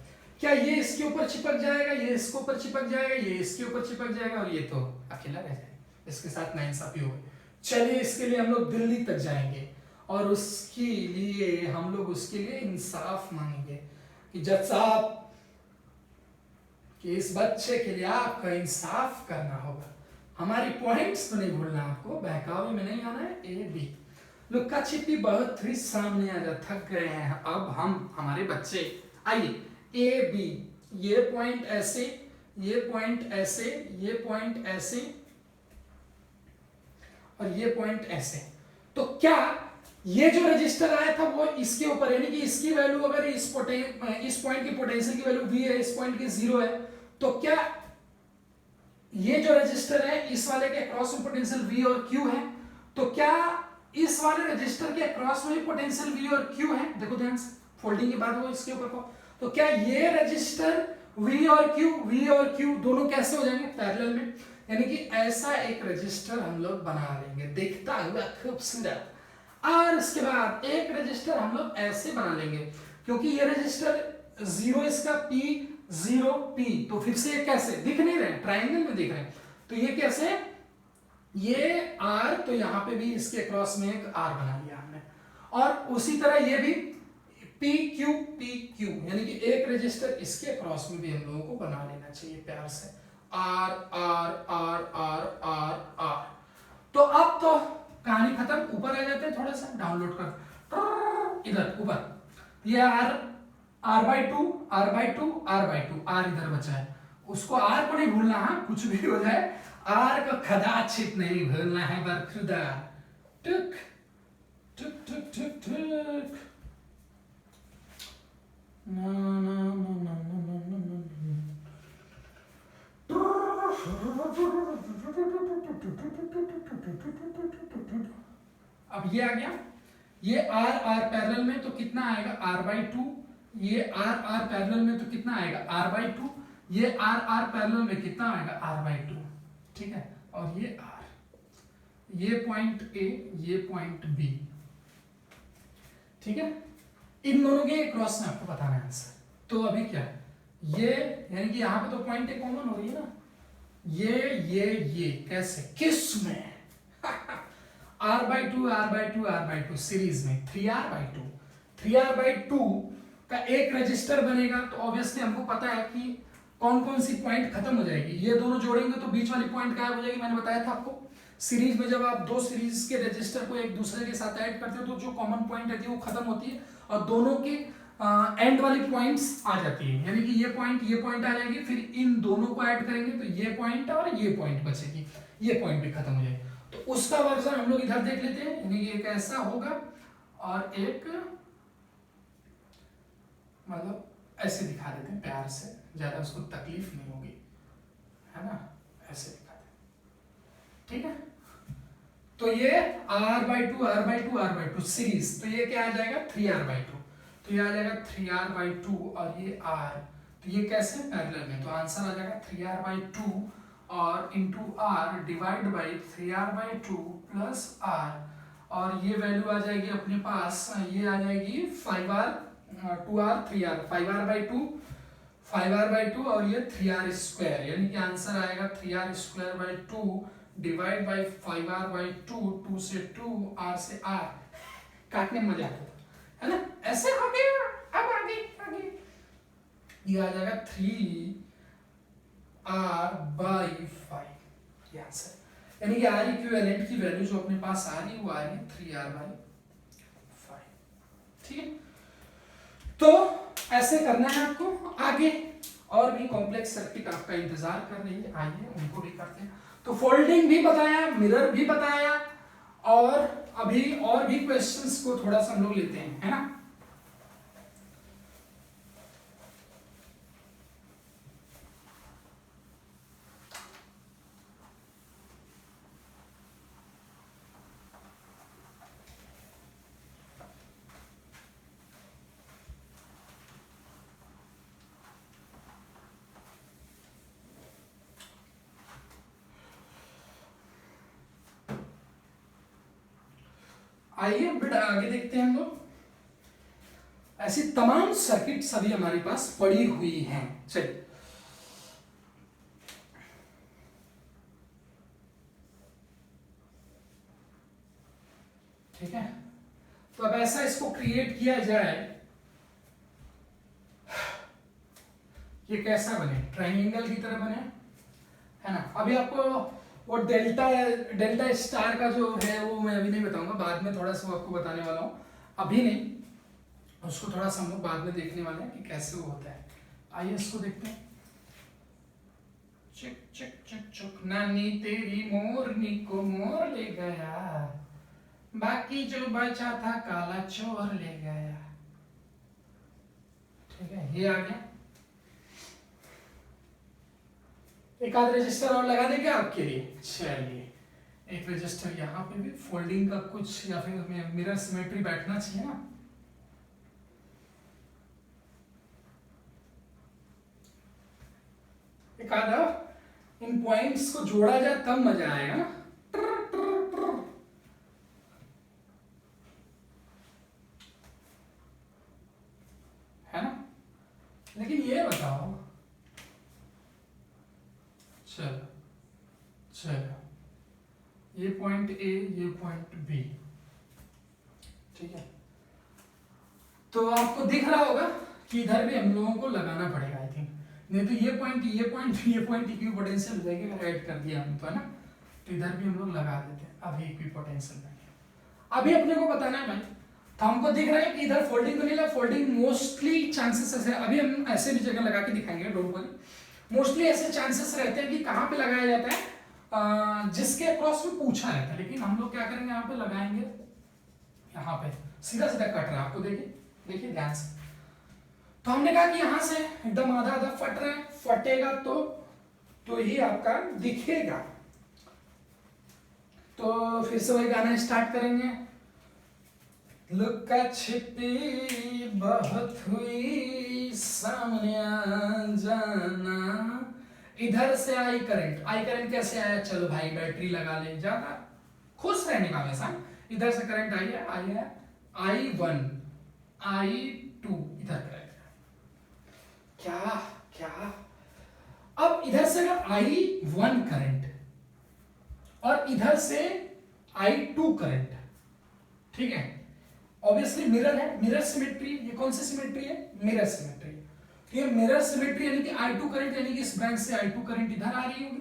क्या ये इसके ऊपर चिपक जाएगा, ये इसके ऊपर चिपक जाएगा, ये इसके ऊपर चिपक जाएगा, और ये तो अकेला रह जाएगा, इसके साथ नाइंसाफी हो गई। चलिए इसके लिए हम लोग दिल्ली तक जाएंगे और उसके लिए हम लोग उसके लिए इंसाफ मांगेंगे कि जज साहब, कि इस बच्चे के लिए आपका इंसाफ करना होगा, हमारी पॉइंट्स तो नहीं भूलना, आपको बहकावे में नहीं आना है। ए बी, लुक्का छिपी बहुत थी सामने आ जा, थक गए हैं अब हम, हमारे बच्चे। आइए ए बी, ये पॉइंट ऐसे, ये पॉइंट ऐसे, ये पॉइंट ऐसे, और ये पॉइंट ऐसे। तो क्या ये जो रजिस्टर आया था वो इसके ऊपर, यानी कि इसकी वैल्यू अगर इस पॉइंट की पोटेंशियल की वैल्यू V है, इस पॉइंट की 0 है, तो क्या ये जो रजिस्टर है इस वाले के अक्रॉस में पोटेंशियल V और Q है, तो क्या इस वाले रजिस्टर के अक्रॉस में पोटेंशियल V और Q है। देखो ध्यान से, फोल्डिंग के बाद वो इसके ऊपर को, तो क्या ये रजिस्टर V और Q दोनों कैसे हो जाएंगे, पैरेलल में, यानी कि ऐसा एक रजिस्टर हम लोग बना लेंगे दिखता हुआ खूबसूरत। और उसके बाद एक रजिस्टर हम लोग ऐसे बना लेंगे, क्योंकि ये रजिस्टर 0 इसका P 0 P, तो फिर से ये कैसे दिख नहीं रहे, ट्रायंगल में दिख रहे हैं, तो ये कैसे, ये R, तो यहाँ पे भी इसके क्रॉस में एक R बना लिया हमने, और उसी तरह ये भी PQ, यानी कि एक रजिस्टर इसके क्रॉस में भी हम लोगों को बना लेना चाहिए प्यार से, R R R R R R। तो अब तो कहानी खत्म, ऊपर आ जाते हैं, थोड़ा सा डाउनलोड कर इधर ऊपर, ये R/2 R/2 R/2, R इधर बचा है, उसको R को नहीं भूलना, हाँ कुछ भी हो जाए R को कदाचित नहीं भूलना है बरखुदा। टुक टुक टुक टुक टुक, ना ना ना ना ना ना ना। अब ये आ गया, ये आर आर पैरेलल में तो कितना आएगा r/2, ये आर आर पैरेलल में तो कितना आएगा r/2, ये आर आर पैरेलल में कितना आएगा r/2, ठीक है। और ये r, ये पॉइंट A, ये पॉइंट B, ठीक है। इन दोनों के क्रॉस में आपको बताना है आंसर। तो अभी क्या है, ये यानी कि यहाँ पे तो पॉइंट A कॉमन हो रही है ना, ये कैसे, किस में r/2 सीरीज में 3r/2 का एक रजिस्टर बनेगा, तो ऑब्वियसली हमको पता है कि कौन कौन सी पॉइंट खत्म हो जाएगी। ये दोनों जोड़ेंगे तो बीच वाली पॉइंट गायब हो जाएगी। मैंने बताया था आपको सीरीज में, जब आप दो सीरीज के रजिस्टर को एक दूसरे के साथ ऐड करते हो तो जो कॉमन पॉइंट रहती है वो खत्म होती है और दोनों के एंड वाली पॉइंट्स आ जाती है, यानी कि ये पॉइंट आ जाएगी, फिर इन दोनों को ऐड करेंगे तो ये पॉइंट और ये पॉइंट बचेगी, ये पॉइंट भी खत्म हो जाएगी। तो उसका वर्जन हम लोग इधर देख लेते हैं, यानी कि एक ऐसा होगा और एक मतलब ऐसे दिखा देते हैं प्यार से, ज्यादा उसको तकलीफ नहीं होगी, है ना, ऐसे दिखा देते, ठीक है। तो ये r/2 सीरीज, तो ये क्या आ जाएगा 3r/2, तो ये आ जाएगा 3r/2 और ये r, तो ये कैसे पैरेलल में, तो आंसर आ जाएगा 3r/2 और into r divide by 3r/2 plus r, और ये वैल्यू आ जाएगी अपने पास, ये आ जाएगी 5r 2r 3r 5r/2 और ये 3r², यानी कि आंसर आएगा 3r²/2 डिवाइड बाई 5r/2, 2 से 2, r से r, काटने में मजा आता था, है ना, ऐसे हो गया। अब आगे ये आ जाएगा 3r/5, ये आंसर, यानी कि r इक्विवेलेंट की वैल्यू जो अपने पास आ रही है वो आ रही है 3r/5, ठीक है। तो ऐसे करना है आपको। आगे और भी कॉम्प्लेक्स सर्किट आपका इंतजार कर रही है, आइए उनको भी करते हैं। तो फोल्डिंग भी बताया, मिरर भी बताया, और अभी और भी क्वेश्चंस को थोड़ा सा हम लोग लेते हैं, है ना। आइए बेटा आगे देखते हैं हम लोग। ऐसी तमाम सर्किट अभी हमारे पास पड़ी हुई हैं, चलिए ठीक है। तो अब ऐसा इसको क्रिएट किया जाए, ये कैसा बने, ट्रायंगल की तरह बने, है ना। अभी आपको वो डेल्टा स्टार का जो है वो मैं अभी नहीं बताऊंगा, बाद में थोड़ा सा आपको बताने वाला हूँ, अभी नहीं, उसको थोड़ा सा हम लोग बाद में देखने वाले हैं कि कैसे वो होता है। आइए इसको देखते हैं। चिक चिक चिक चुक नानी तेरी मोरनी को मोर ले गया, बाकी जो बचा था काला चोर ले गया, ठीक है। ये आ गया, एक आध रजिस्टर और लगा देंगे आपके लिए। चलिए एक रजिस्टर यहाँ पे भी, फोल्डिंग का कुछ या फिर मिरर सिमेट्री बैठना चाहिए ना। एक आधा इन पॉइंट्स को जोड़ा जाए तब मजा आएगा ना, है ना। लेकिन ये बताओ, चलो ये पॉइंट ए, ये पॉइंट बी, ठीक है। तो आपको दिख रहा होगा कि इधर भी हम लोगों को लगाना पड़ेगा आई थिंक, नहीं तो ये पॉइंट इक्विपोटेंशियल हो जाएगी अगर ऐड कर दिया हम, तो है ना। तो इधर भी हम लोग लगा देते हैं, अभी इक्विपोटेंशियल बनेगा। अभी अपने को बताना है भाई, तो हमको दिख रहा है कि इधर फोल्डिंग तो नहीं लगा, फोल्डिंग मोस्टली चांसेस है, अभी हम ऐसे भी जगह लगा के दिखाएंगे, डोंट वरी। मोस्टली ऐसे चांसेस रहते हैं कि कहाँ पे लगाया जाता है, जिसके अक्रॉस में पूछा रहता है, लेकिन हम लोग क्या करेंगे, यहाँ पे लगाएंगे, यहाँ पे सीधा सीधा कट रहा है, आपको देखिए ध्यान से। तो हमने कहा कि यहां से एकदम आधा आधा फट रहा है, फटेगा तो ही आपका दिखेगा। तो फिर से वही गाना स्टार्ट करेंगे, लुका छिपी बहुत हुई सामने आ जाना। इधर से आई करंट कैसे आया? चलो भाई बैटरी लगा ले, ज्यादा खुश रहने का हमेशा। इधर से करंट आई है I1 I2, इधर करंट क्या क्या। अब इधर से अगर I1 करंट और इधर से I2 करंट, ठीक है, ऑब्वियसली मिरर है, मिरर सिमेट्री। ये कौन सी सिमेट्री है? Mirror symmetry. ये मिरर सिमेट्री यानी कि I2 करंट, यानी कि इस ब्रांच से I2 करंट इधर आ रही होगी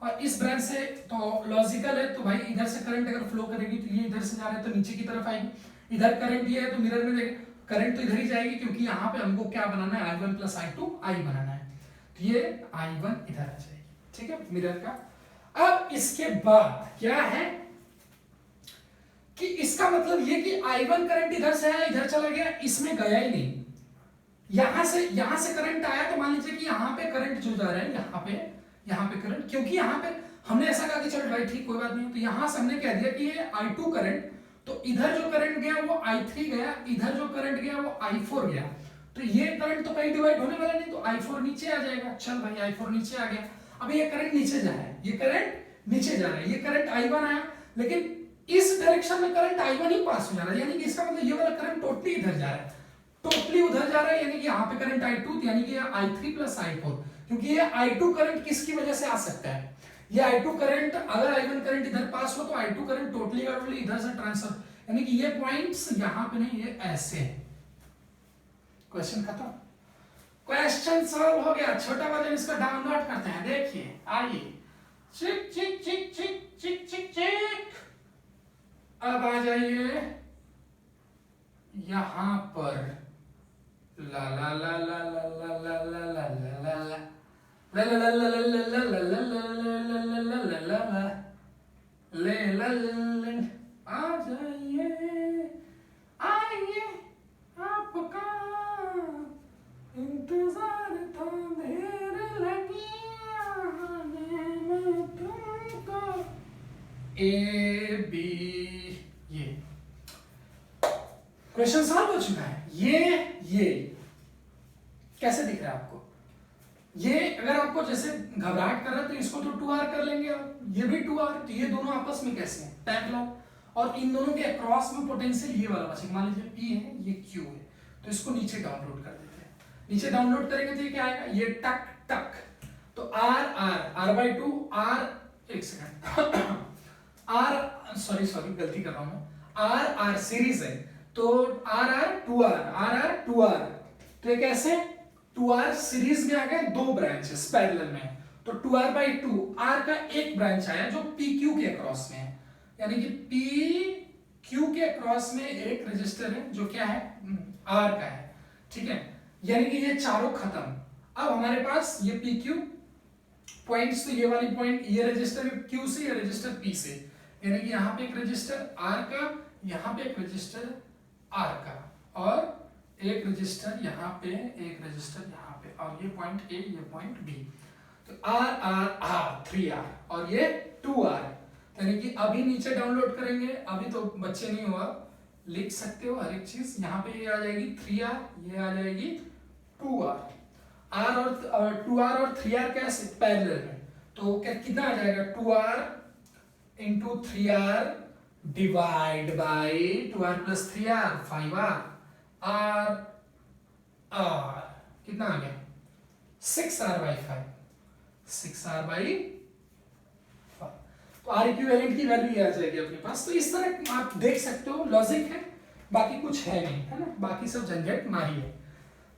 और इस ब्रांच से, तो लॉजिकल है, तो भाई इधर से करंट अगर फ्लो करेगी तो ये इधर से जा रहा है तो नीचे की तरफ आएगी। इधर करंट ये है तो मिरर में देखें करंट तो इधर ही जाएगी, क्योंकि यहाँ पे हमको क्या बनाना है? I1 प्लस I2 I बनाना है, तो ये I1 इधर आ जाएगी, ठीक है, मिरर का। अब इसके बाद क्या है कि इसका मतलब ये कि I1 करंट इधर से आया, इधर चला गया, इसमें गया ही नहीं। यहां से करंट आया तो मान लीजिए कि यहाँ पे करंट जो जा रहा है, यहाँ पे करंट, क्योंकि यहाँ पे हमने ऐसा कहा कि चलो भाई ठीक कोई बात नहीं, तो यहां से हमने कह दिया कि ये I2 करंट, तो इधर जो करंट गया वो I3 गया, इधर जो करंट गया वो I4 गया, तो ये करंट तो कहीं डिवाइड होने वाला नहीं, तो I4 नीचे आ जाएगा। चल भाई I4 नीचे आ गया। अब ये करंट नीचे जा रहा है, ये करंट नीचे जा रहा है, ये करंट I1 आया, लेकिन इस डायरेक्शन में करंट I1 ही पास हो जा रहा है, यानी कि इसका मतलब ये वाला करंट टोटली इधर जा रहा है, टोटली उधर जा रहा है, यानी कि यहाँ पे करंट I2 यानी कि I3 प्लस I4, क्योंकि ये I2 करंट किसकी वजह से आ सकता है? ये I2 करंट, अगर I1 करंट इधर पास हो तो I2 करंट टोटली इधर से ट्रांसफर, यानी कि ये पॉइंट्स यहाँ पे नहीं, ये ऐसे है। क्वेश्चन खत्म, क्वेश्चन सॉल्व हो गया। छोटा वर्जन इसका डाउनलोड करते हैं, देखिए आइए, चिक चिक चिक चिक चिक चिक चिक। अब आ जाइए यहां पर, ला ला ला ला ला ला ला ला ला ला ला आ जाइए, आइए, आपका इंतजार था, देर लगी आने में तुमको। ए बी, ये क्वेश्चन सॉल्व हो चुका है। ये कैसे दिख रहा है आपको? ये अगर आपको जैसे घबराहट कर रहा है तो इसको तो 2R कर लेंगे आप, ये भी 2R, तो ये दोनों आपस में कैसे हैं? पैरेलल, और इन दोनों के अक्रॉस में पोटेंशियल ये वाला बचेगा। मान लीजिए P है, ये Q है, तो इसको नीचे डाउनलोड कर देते हैं। नीचे डाउनलोड करेंगे तो ये क्या आएगा? ये टक टक, तो R/2 R, एक सेकंड, R सॉरी गलती कर रहा हूं, R सीरीज है, तो R/2R, तो ये कैसे 2R सीरीज में आ गए, दो ब्रांचेस पैरेलल में, तो 2R/2 R का एक ब्रांच आया जो PQ के अक्रॉस में है, यानी कि PQ के अक्रॉस में एक रजिस्टर है जो क्या है? R का है, ठीक है, यानी कि ये चारों खत्म। अब हमारे पास ये PQ पॉइंट्स, तो ये वाली पॉइंट, ये रजिस्टर Q से, ये रजिस्टर P से, यानी कि यहाँ पे एक रजिस्टर R का, यहाँ पे एक रजिस्टर R का, और एक रजिस्टर यहाँ पे, एक रजिस्टर यहाँ पे, और ये पॉइंट A, ये पॉइंट B, तो R 3R और ये 2R, यानी कि अभी नीचे डाउनलोड करेंगे, अभी तो बच्चे नहीं हुआ, लिख सकते हो हर एक चीज। यहाँ पे ये आ जाएगी 3R, ये आ जाएगी 2R, R और 2R और 3R कैसे? पैरेलल में, तो क्या कितना आ जाएगा? 2R into 3R divide by 2R plus 3R 5R, R कितना आ गया? 6R/5, 6R/5, तो R इक्विवेलेंट की वैल्यू ये आ जाएगी अपने पास। तो इस तरह आप देख सकते हो, लॉजिक है, बाकी कुछ है नहीं, है ना, बाकी सब झंझट मारी है।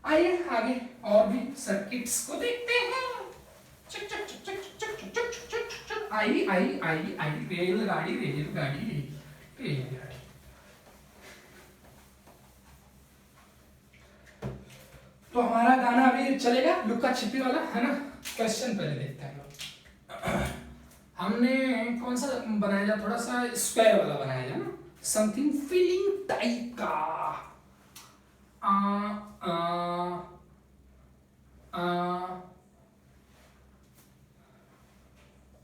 आइए आगे और भी सर्किट्स को देखते हैं। चक चक चक चक चक चक चक चक चक, आई रेलगाड़ी रेलगाड़ी रेलगाड़ी। तो हमारा गाना अभी चलेगा लुका छिपी वाला, है ना। क्वेश्चन पहले देखते हैं लोग। हमने कौन सा बनाया जाए? थोड़ा सा स्क्वायर वाला बनाया जाए ना, समथिंग फीलिंग टाइप का। आ, आ, आ,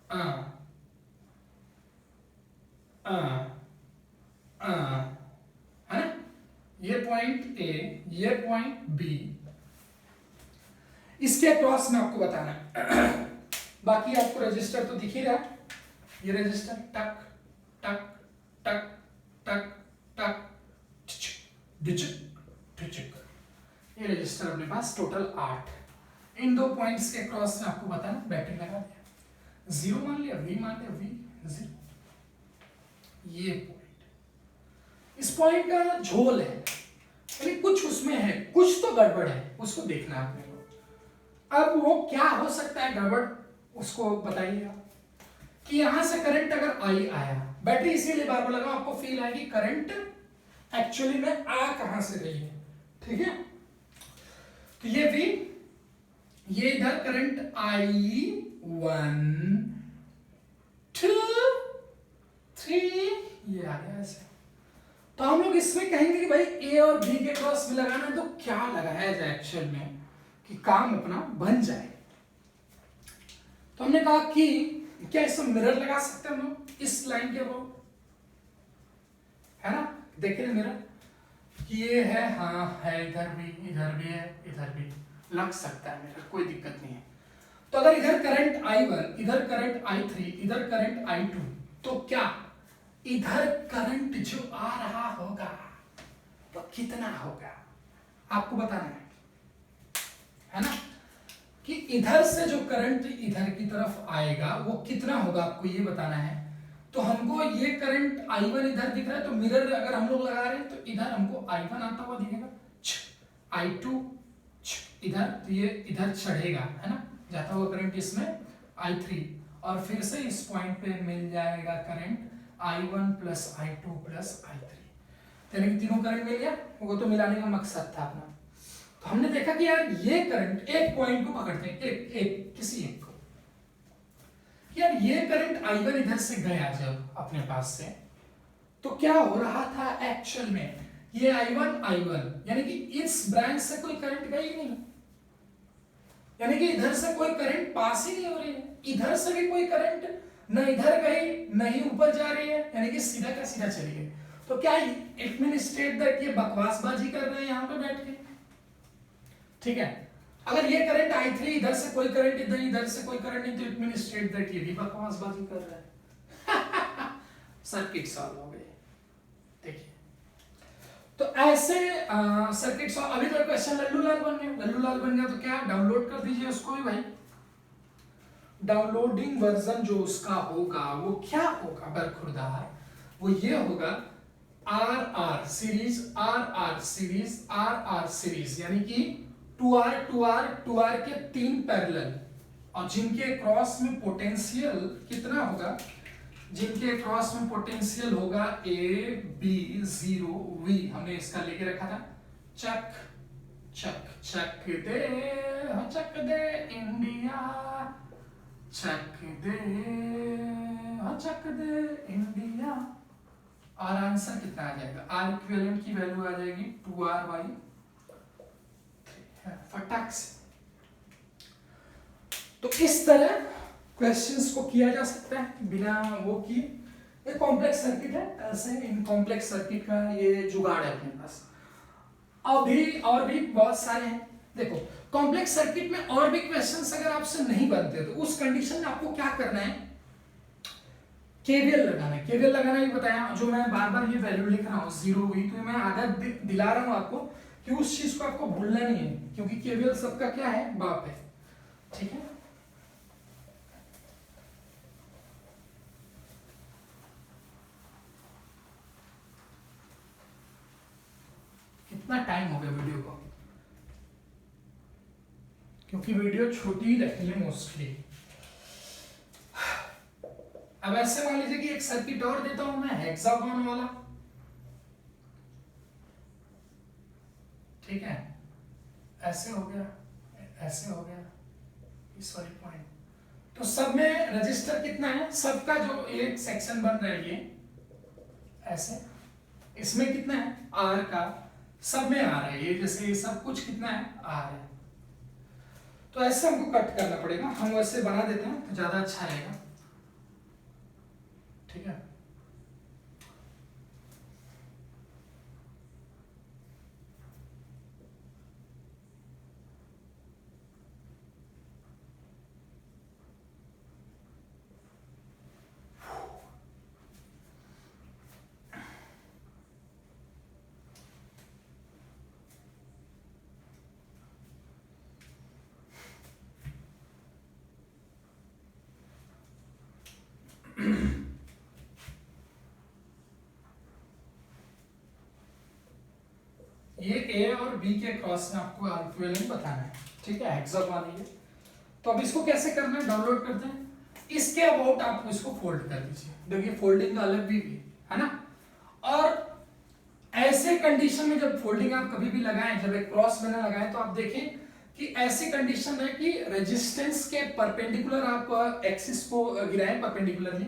आ, आ, आ, है ना, ये पॉइंट बी, इसके क्रॉस में आपको बताना है। बाकी आपको रजिस्टर तो दिख ही रहा है, ये रजिस्टर टक टक टक टक टक ढिचक, ये रजिस्टर अपने पास टोटल 8। इन दो पॉइंट्स के क्रॉस में आपको बताना, बैटरी लगा दिया, 0 मान लिया, V मान लिया, V 0। ये पॉइंट, इस पॉइंट का झोल है, यानी कुछ उसमें है, कुछ तो गड़बड़ है, उसको देखना है आपने को। अब वो क्या हो सकता है गड़बड़, उसको बताइएगा कि यहां से करंट अगर आई आया, बैटरी इसीलिए बार बार लगा, आपको फील आएगी करंट एक्चुअली में आ कहां से रही है, ठीक है। तो ये V, ये इधर करंट I1 2 3, ये आ गया ऐसे। तो हम लोग इसमें कहेंगे कि भाई A और B के क्रॉस में लगाना है, तो क्या लगाया जाए एक्चुअल में कि काम अपना बन जाए। तो हमने कहा कि क्या इसमें मिरर लगा सकते हैं हम लोग इस लाइन के अबाउट, है ना, देखे मिरर कि ये है, हाँ है, इधर भी है, इधर भी लग सकता है मिरर, कोई दिक्कत नहीं है। तो अगर इधर करंट I1, इधर करंट I3, इधर करंट I2, तो क्या इधर करंट जो आ रहा होगा तो कितना होगा आपको बताना है ना, कि इधर से जो करंट इधर की तरफ आएगा वो कितना होगा आपको ये बताना है। तो हमको ये करंट I1 इधर दिख रहा है, तो मिरर अगर हम लोग लगा रहे हैं तो इधर हमको I1 आता हुआ दिखेगा, I2 इधर, तो ये इधर चढ़ेगा, है ना, जाता हुआ करंट इसमें I3, और फिर से इस पॉइंट पे मिल जाएगा current I1 plus I2 plus I3, यानी कि तीनों करंट मिल गया, वो तो मिलाने का मकसद था अपना। तो हमने देखा कि यार ये करंट एक पॉइंट को पकड़ते हैं, एक किसी एक को, यार ये करंट I1 इधर से गया जब अपने पास से, तो क्या हो रहा था एक्चुअल में, ये I1 यानी कि इस ब्रांच से कोई करंट गई नहीं, यानी कि इधर से कोई करंट पास ही नहीं हो रही है, इधर से भी कोई करंट न इधर गई न ही ऊपर जा रही है, यानी कि सीधा का सीधा चली गई। तो क्या इट मीन स्टेट दैट ये बकवासबाजी कर रहे हैं यहां पे बैठ के, ठीक है। अगर ये करंट I3 इधर से कोई करंट इधर से कोई करंट नहीं, तो इट मीन स्टेट दैट ये भी बकवासबाजी कर रहा है। सर्किट सॉल्व हो गए, देखिए। तो ऐसे सर्किट सॉल्व, अभी तो क्वेश्चन लल्लू लाल बन गया, तो क्या डाउनलोड कर दीजिए उसको भी भाई। डाउनलोडिंग वर्जन जो उसका होगा वो क्या होगा बरखुरदार, वो ये होगा RR series, RR series, RR series, यानी कि 2R के 3 पैरेलल, और जिनके क्रॉस में पोटेंशियल कितना होगा, जिनके क्रॉस में पोटेंशियल होगा A B0V, हमने इसका लेके रखा था, चक चक चक दे इंडिया, चक दे इंडिया। और आंसर कितना आ जाएगा, R इक्विवेलेंट की वैल्यू आ जाएगी 2R/3, फटाक से। तो इस तरह क्वेश्चंस को किया जा सकता है बिना वो किए। ये कॉम्प्लेक्स सर्किट है, ऐसे इन कॉम्प्लेक्स सर्किट का ये जुगाड़ है अपने पास। अभी और भी बहुत सारे हैं, देखो कॉम्प्लेक्स सर्किट में और भी क्वेश्चंस अगर आपसे नहीं बनते तो उस कंडीशन में आपको क्या करना है, केवीएल लगाना है। केवीएल लगाना ही बताया, जो मैं बार बार ये वैल्यू लिख रहा हूँ 0V, तो मैं आदत दिला रहा हूँ आपको कि उस चीज को आपको भूलना नहीं है, क्योंकि केवीएल सबका क्या है, बाप है, ठीक है। कितना टाइम हो गया वीडियो को, क्योंकि वीडियो छोटी ही रखनी है मोस्टली। अब ऐसे मान लीजिए कि एक सर्किट और देता हूं मैं, हेक्सागोन वाला, ठीक है, ऐसे हो गया, ऐसे हो गया, इस वाली पॉइंट। तो सब में रजिस्टर कितना है, सबका जो एक सेक्शन बन रहा है ये ऐसे, इसमें कितना है R का, सब में आ रहा है ये, जैसे ये सब कुछ कितना है R है। तो ऐसे हमको कट करना पड़ेगा, हम वैसे बना देते हैं तो ज्यादा अच्छा रहेगा, ठीक है। बी के क्रॉस में आपको इक्विवेलेंट बताना है, ठीक है, हेक्सागोन है ये। तो अब इसको कैसे करना है, डाउनलोड करते हैं। इसके अबाउट आप इसको फोल्ड कर दीजिए, देखिए फोल्डिंग का अलग भी है ना। और ऐसे कंडीशन में जब फोल्डिंग आप कभी भी लगाएं, जब एक क्रॉस मैंने लगाए, तो आप देखें कि ऐसी कंडीशन है कि रेजिस्टेंस के परपेंडिकुलर आप एक्सिस को गिराएं परपेंडिकुलरली,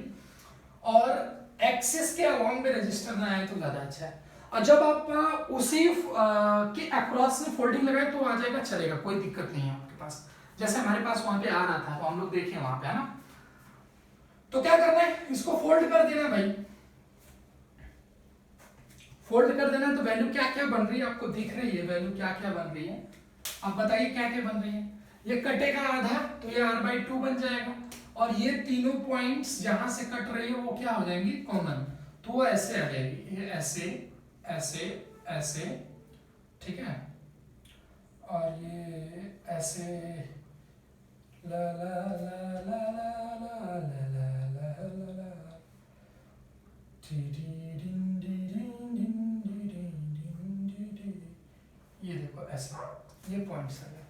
और एक्सिस के अलोंग में रजिस्टर ना आए तो ज्यादा अच्छा है। और जब आप उसी के अक्रॉस में फोल्डिंग लगाए तो आ जाएगा, चलेगा, कोई दिक्कत नहीं है आपके पास। जैसे हमारे पास वहां पे आ रहा था तो हम लोग देखें वहां पे, है ना। तो क्या करना है, इसको फोल्ड कर देना भाई, फोल्ड कर देना। तो वैल्यू क्या क्या बन रही है आपको दिख रही है, वैल्यू क्या क्या बन रही है, आप बताइए क्या क्या बन रही है। ये कटेगा आधा तो ये r/2 बन जाएगा, और ये तीनों पॉइंट्स जहां से कट रही है वो क्या हो जाएंगी, कॉमन, तो वो ऐसे आ जाएगी, ये ऐसे ऐसे ऐसे, ठीक है, और ये ऐसे ला ला ला ला ला ला ला ला ला ला ला टी डी डिन डी डिन डिन डी डिन डी डी, ये देखो ऐसे, ये पॉइंट्स आ गए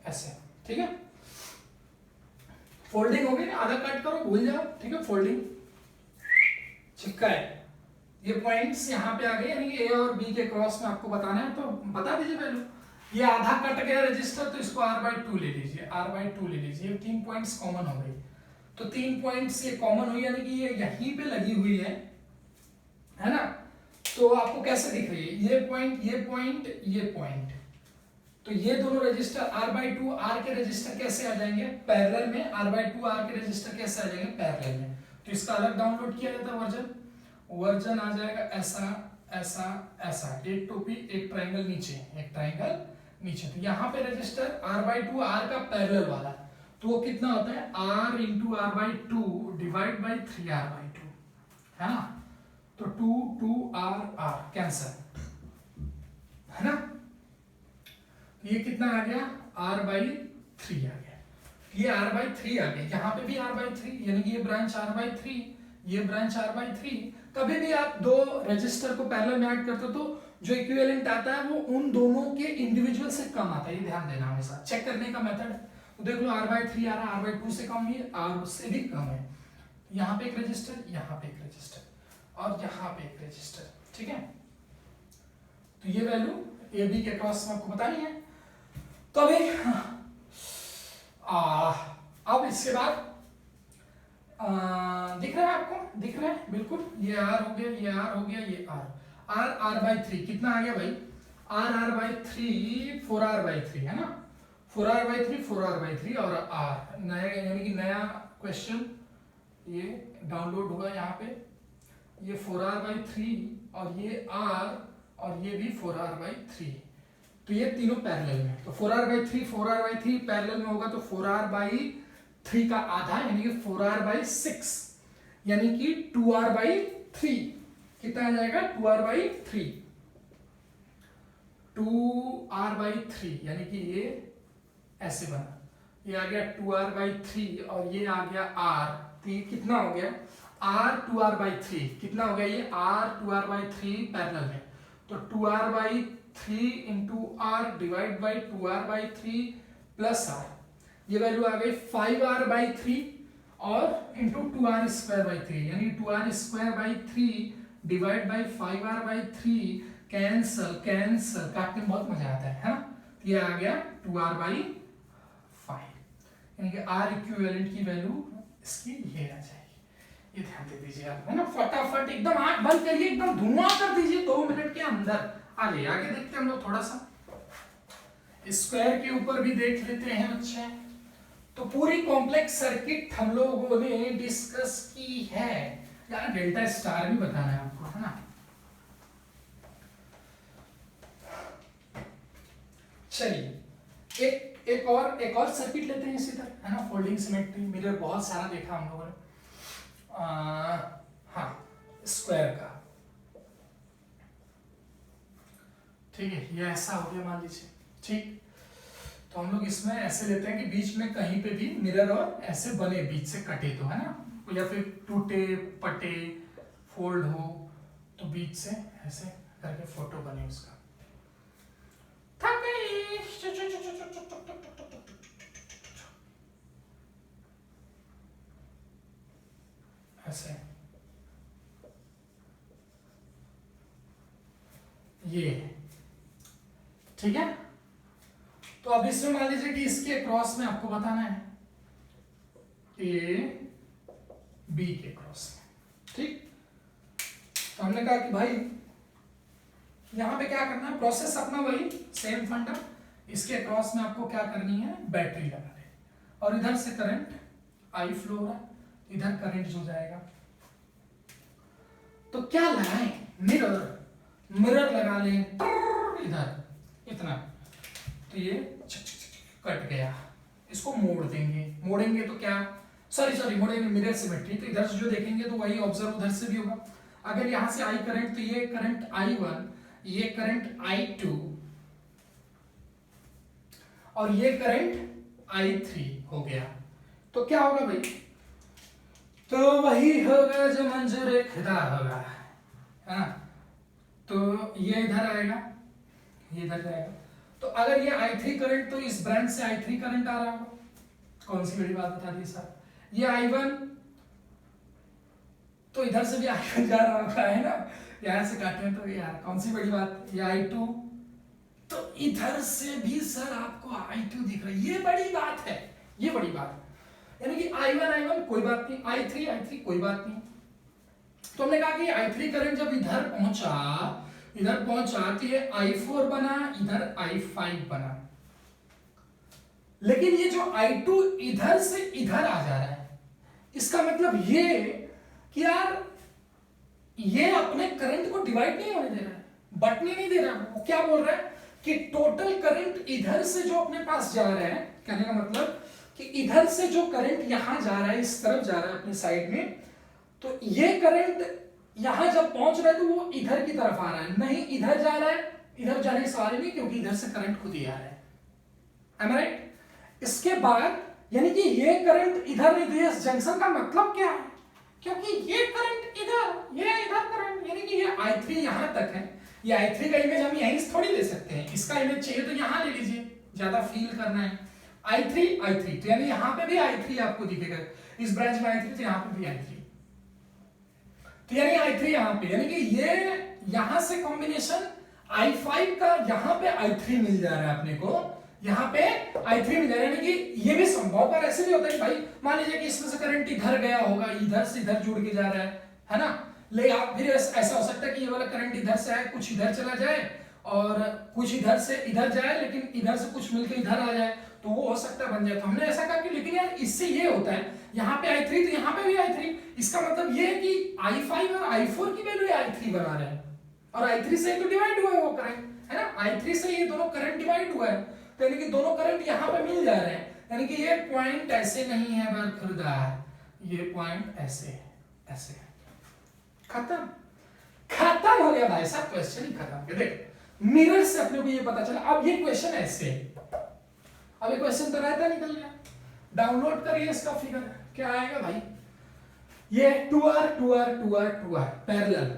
ऐसे, ठीक है। फोल्डिंग हो गई ना, आधा कट करो, भूल जाओ, ठीक है, फोल्डिंग चिपका है। ये पॉइंट्स यहाँ पे आ गए, यानी ए और बी के क्रॉस में आपको बताना है, तो बता दीजिए वैल्यू। ये आधा कट गया रजिस्टर, तो इसको r/2 ले लीजिए, r/2 ले लीजिए। ये 3 पॉइंट्स कॉमन हो गई, तो 3 पॉइंट्स ये कॉमन हुई, यानी कि ये यहीं पे लगी हुई है ना। तो आपको कैसे दिख रही है, ये पॉइंट, ये पॉइंट, ये पॉइंट, तो ये दोनों रजिस्टर r/2 r के रजिस्टर कैसे आ जाएंगे, पैरेलल में। r/2 r के रजिस्टर कैसे आ जाएंगे, पैरेलल में। तो इसका अलग डाउनलोड किया जाता है वर्जन आ जाएगा ऐसा ऐसा ऐसा, एक टोपी, एक ट्रायंगल नीचे, एक ट्रायंगल नीचे। तो यहाँ पे रजिस्टर r/2 r का पैरेलल वाला, तो वो कितना होता है, r into r/2 divide by 3r/2, है ना। तो 2 r कैंसल, है ना। ये कितना आ गया, r/3 आ गया, ये r/3 आ गया, यहाँ पे भी r/3, यानी कि ये ब्रांच r/3, ये ब्रांच r/3। कभी भी आप दो रजिस्टर को पैरेलल में ऐड करते हो तो जो इक्विवेलेंट आता है वो उन दोनों के इंडिविजुअल से कम आता है, ये ध्यान देना हमेशा। चेक करने का मेथड, तो देख लो r/3 आ रहा है, r/2 से कम, ये r उससे भी कम है। यहाँ पे एक रजिस्टर, यहाँ पे एक रजिस्टर, और यहाँ पे एक रजिस्टर, ठीक है। तो ये वैल्यू ए बी के क्रॉस में आपको बतानी है। तो अभी अब इसके बाद दिख रहा है आपको, दिख रहा है बिल्कुल, ये r हो गया, ये r हो गया, ये r/3 कितना आ गया भाई, r/3 4r/3, है ना, 4r/3 और r नया, यानी कि नया क्वेश्चन ये डाउनलोड हुआ यहाँ पे, ये 4r/3 और ये r और ये भी 4r/3, तो ये तीनों पैरेलल में। तो 4r/3 पैरेलल में होगा, तो 4r/3 का आधा, यानी कि 4r/6, यानी कि 2r/3 कितना आ जाएगा, 2r/3, 2r/3, यानी कि ये ऐसे बना, ये आ गया 2r/3 और ये आ गया r, तो ये कितना हो गया, r 2r/3 कितना हो गया, ये r 2r/3 पैरेलल में, तो 2r/3 into r divide by 2r/3 plus r, ये वैल्यू आ गई 5r/3 और इंटू 2r²/3, यानी 2r²/3 divide by 5r/3, cancel cancel, काटने में बहुत मजा आता है ना। ये आ गया 2r/5, यानी कि r इक्विवेलेंट की वैल्यू इसकी ये आ जाएगी, ये ध्यान दे दीजिए आप, है ना। फटाफट एकदम आंख बंद करिए, एकदम धुआं कर दीजिए 2 मिनट के अंदर। आगे आगे देखते हैं हम लोग, थोड़ा सा स्क्वायर के ऊपर भी देख लेते हैं बच्चे। तो पूरी कॉम्प्लेक्स सर्किट हम लोगों ने डिस्कस की है यार, डेल्टा स्टार भी बताना है आपको, है ना। चलिए एक और सर्किट लेते हैं इसी तरह, है ना। फोल्डिंग सिमेट्री, मिरर बहुत सारा देखा हम लोगों ने, हाँ स्क्वायर का, ठीक है, ये ऐसा हो गया मान लीजिए, ठीक। तो हम लोग इसमें ऐसे लेते हैं कि बीच में कहीं पे भी मिरर और ऐसे बने, बीच से कटे तो, है ना, या फिर टूटे पटे फोल्ड हो, तो बीच से ऐसे करके फोटो बने उसका। थक गई। ऐसे ये, ठीक है। तो अब इसमें मान लीजिए कि इसके क्रॉस में आपको बताना है ए बी के क्रॉस में, ठीक। तो हमने कहा कि भाई यहां पे क्या करना है, प्रोसेस अपना वही सेम फंडा, इसके क्रॉस में आपको क्या करनी है, बैटरी लगानी है, और इधर से करंट आई फ्लो हो रहा है, इधर करंट जो जाएगा। तो क्या लगाएं, मिरर लगा लें इधर इतना, तो ये कट गया, इसको मोड़ देंगे, मोड़ेंगे तो क्या, सॉरी मोड़ेंगे मिरर सिमेट्री, तो इधर से जो देखेंगे तो वही ऑब्जर्व उधर से भी होगा। अगर यहां से आई करंट, तो ये करंट I1, ये करंट I2 और ये करंट I3 हो गया। तो क्या होगा भाई, तो वही होगा जो मंजूर खुदा होगा, है ना। तो ये इधर आएगा, ये इधर जाएगा। तो अगर ये I3 करंट, तो इस ब्रांच से I3 करंट आ रहा होगा, कौन सी बड़ी बात बता दी सर। ये I1, तो इधर से भी I1 जा रहा होगा, है ना, यहां से काटे तो यार कौन सी बड़ी बात। ये I2, तो इधर से भी सर आपको I2 दिख रहा है, ये बड़ी बात है, ये बड़ी बात। यानी कि I1 कोई बात नहीं, I3 कोई बात नहीं। तो हमने कहा कि I3 करंट जब इधर पहुंचा तो ये I4 बना, इधर I5 बना। लेकिन ये जो I2 इधर से इधर आ जा रहा है, इसका मतलब ये कि यार ये अपने करंट को डिवाइड नहीं होने दे रहा है, बंटने नहीं दे रहा है। वो क्या बोल रहा है कि टोटल करंट इधर से जो अपने पास जा रहा है, कहने का मतलब कि इधर से जो करंट यहां जा रहा है, इस तरफ जा रहा है अपनी साइड में, तो ये करंट यहां जब पहुंच रहा है तो वो इधर की तरफ आ रहा है, नहीं इधर जा रहा है, इधर जाने की सवाल नहीं, क्योंकि इधर से करंट खुद ही आ रहा है। Am I right? इसके बाद यानी कि ये करंट इधर नहीं दिया, इस जंक्शन का मतलब क्या है, क्योंकि ये करंट इधर, ये इधर करंट, यानी कि ये I3 यहां तक है। ये I3 का इमेज हम यहीं से थोड़ी ले सकते हैं, इसका इमेज चाहिए तो यहां ले लीजिए, ज्यादा फील करना है। I3 तो यानी यहां पे भी I3 आपको दिखेगा, इस ब्रांच में I3 तो यहां पे भी I3, तो यानी I3 यहां पे, यानी कि ये यहां से कॉम्बिनेशन I5 का यहां पे I3 मिल जा रहा है अपने को, यहां पे I3 मिल जा रहा है। यानी कि ये भी संभव, पर ऐसे भी होता है कि भाई मान लीजिए कि इसमें से करंट इधर गया होगा, इधर से इधर जुड़ के जा रहा है ना। ले आप फिर ऐसा हो सकता है कि ये वाला करंट इधर से आए, कुछ इधर चला जाए, और कुछ इधर से इधर जाए, लेकिन इधर से कुछ मिलकर इधर आ जाए, तो वो हो सकता है बन जाए। तो हमने ऐसा कहा कि लेकिन यार इससे ये होता है, यहाँ पे I3 तो यहाँ पे भी I3, इसका मतलब ये है कि I5 और I4 की वैल्यू I3 बना रहे हैं, और I3 से तो डिवाइड हुआ है वो करंट, है ना। I3 से ये दोनों करंट डिवाइड हुआ है, तो यानी कि दोनों करंट यहाँ पे मिल जा रहे हैं। यानी कि ये पॉइंट ऐसे नहीं है बरखुरदा, ये पॉइंट ऐसे ऐसे, खत्म हो गया भाई साहब, क्वेश्चन ही खत्म हो गया। देख मिरर से अपने को ये पता चला। अब ये क्वेश्चन ऐसे, अब ये क्वेश्चन तो रहता निकल गया, डाउनलोड करिए इसका फिगर, क्या आएगा भाई, ये 2R 2R 2R 2R parallel,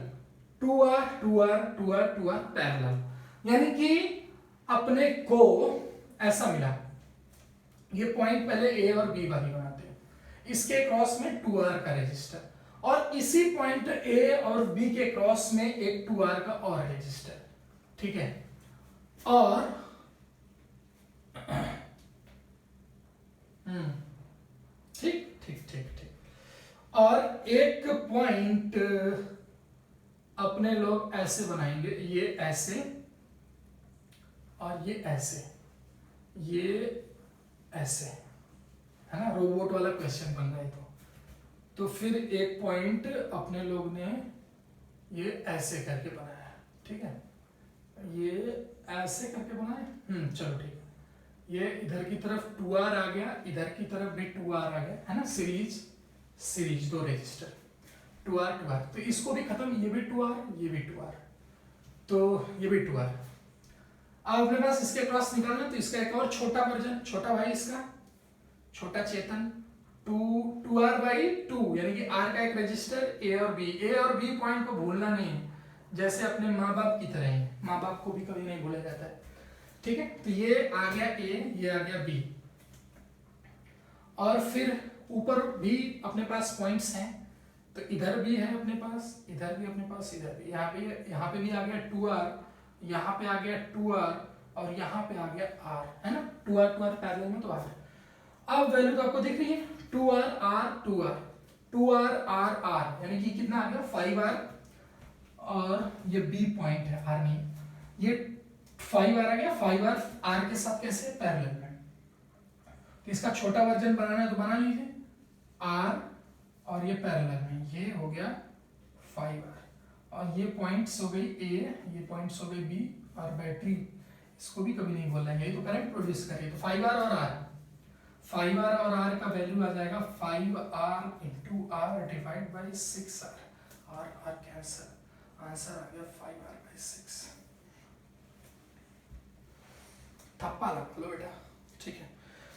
2R 2R 2R 2R parallel, यानी कि अपने को ऐसा मिला, ये पॉइंट पहले A और B वाली बनाते हैं, इसके क्रॉस में 2R का रेजिस्टर, और इसी पॉइंट A और B के क्रॉस में एक 2R का और रेजिस्टर, ठीक है। और ठीक ठीक ठीक ठीक, और एक पॉइंट अपने लोग ऐसे बनाएंगे, ये ऐसे और ये ऐसे, ये ऐसे, है ना, रोबोट वाला क्वेश्चन बन रहा है। तो फिर एक पॉइंट अपने लोग ने ये ऐसे करके बनाया, ठीक है, ये ऐसे करके बनाया, चलो ठीक है। ये इधर की तरफ 2R आ गया, इधर की तरफ भी 2R आ गया, है ना, सीरीज दो रेजिस्टर 2R 2R, तो इसको भी खत्म, ये भी 2R ये भी 2R, तो ये भी 2R। अब अपने पास इसके क्रॉस निकालना, तो इसका एक और छोटा वर्जन, छोटा भाई इसका छोटा चेतन, 2R/2, यानी कि R का एक रेजिस्टर, A और B पॉइंट को भूलना नहीं है, जैसे अपने माँ बाप की तरह ही, माँ बाप को भी कभी नहीं भूला जाता है, ठीक है। तो ये आ गया ए, ये आ गया बी, और फिर ऊपर भी अपने पास पॉइंट्स हैं, तो इधर भी है अपने पास, इधर भी अपने पास, इधर भी, यहाँ पे भी आ गया 2r, यहाँ पे आ गया 2r, और यहाँ पे आ गया r, है ना, 2r पैरेलल में तो r। अब वैल्यू तो आपको दिख रही है, 2r r 2r 2r r r, यानी कि कितना आ गया 5r, और ये b पॉइंट है, r नहीं, ये 5r आ गया, 5r r के साथ कैसे पैरेलल में। तो इसका छोटा वर्जन बनाना है तो बना लीजिए, r और ये पैरेलल में, ये हो गया 5r, और ये पॉइंट्स हो गई a, ये पॉइंट्स हो गई b, और बैटरी इसको भी कभी नहीं बोलना है, यही तो करंट प्रोड्यूस करेगी। तो 5r और r, 5r और r का वैल्यू आ जाएगा 5r into r divide by 6r, r cancel, answer आ गया 5r बाई 6। थप्पा लगा लो बेटा, ठीक है।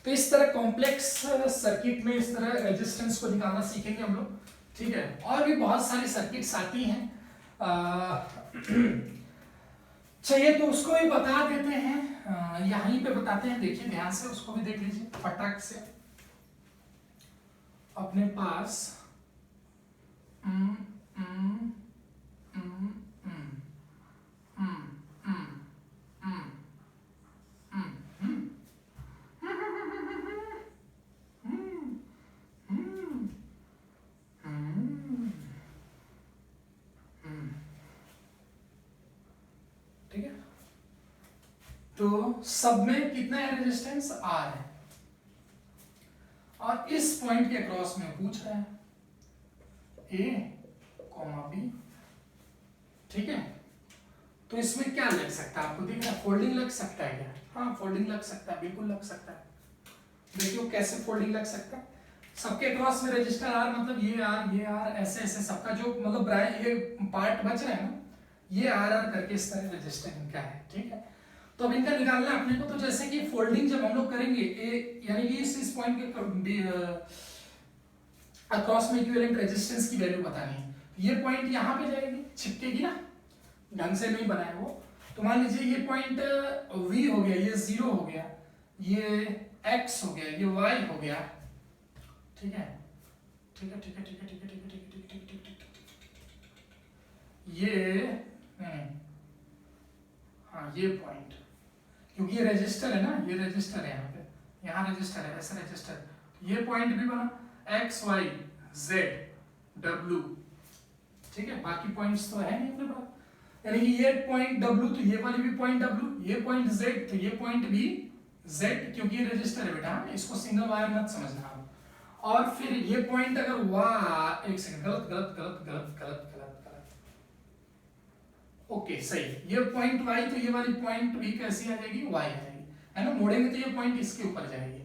तो इस तरह कॉम्प्लेक्स सर्किट में इस तरह रेजिस्टेंस को निकालना सीखेंगे हम लोग, ठीक है। और भी बहुत सारी सर्किट्स आती हैं, चाहिए तो उसको भी बता देते हैं, यहीं पे बताते हैं, देखिए ध्यान से, उसको भी देख लीजिए फटाक से। अपने पास ठीक है, तो सब में कितना है रेजिस्टेंस, R है, और इस पॉइंट के अक्रॉस में पूछ रहा है A, B, ठीक है। तो इसमें क्या लग सकता है, आपको दिख रहा है, फोल्डिंग लग सकता है क्या, हाँ फोल्डिंग लग सकता है, बिल्कुल लग सकता है। देखियो कैसे फोल्डिंग लग सकता है, सबके अक्रॉस में रजिस्टर R, मतलब ये R ऐसे ऐसे सबका जो मतलब ये पार्ट बच रहा है ना, ये R करके इस तरह रजिस्टर इनका है, ठीक है। तो अब इनका निकालना है अपने को, तो जैसे कि फोल्डिंग जब हम लोग करेंगे यानी कि इस पॉइंट के अक्रॉस में इक्विवेलेंट रेजिस्टेंस की वैल्यू बतानी है, ये पॉइंट यहाँ पे जाएगी, छिपकेगी ना, ढंग से नहीं बनाया वो, तो मान लीजिए ये पॉइंट V हो गया, ये 0 हो गया, ये X हो गया, ये Y हो गया, ठीक है, ठीक है, ठीक है, ठीक है, ठीक है, ठीक है, ठीक है, ठीक है, ठीक है, ठीक है, ये हाँ ये पॉइंट, क्योंकि ये रजिस्टर है ना, ये रजिस्टर है, यहाँ रजिस्टर है, ऐसा रजिस्टर, ये पॉइंट भी बना X Y Z W, ठीक है। बाकी पॉइंट्स तो है नहीं अपने पास, यानी कि ये पॉइंट W, तो ये वाली भी पॉइंट W, ये पॉइंट Z, तो ये पॉइंट भी Z, क्योंकि ये रजिस्टर है बेटा, इसको सिंगल वायर मत समझना आप। और फिर ये पॉइंट अगर वाह, एक सेकंड, गलत गलत गलत गलत गलत गलत गलत, ओके सही, ये पॉइंट Y, तो ये वाली पॉइंट भी कैसी आ जाएगी, Y आ जाएगी, है ना, मोड़ेंगे तो ये पॉइंट इसके ऊपर जाएगी,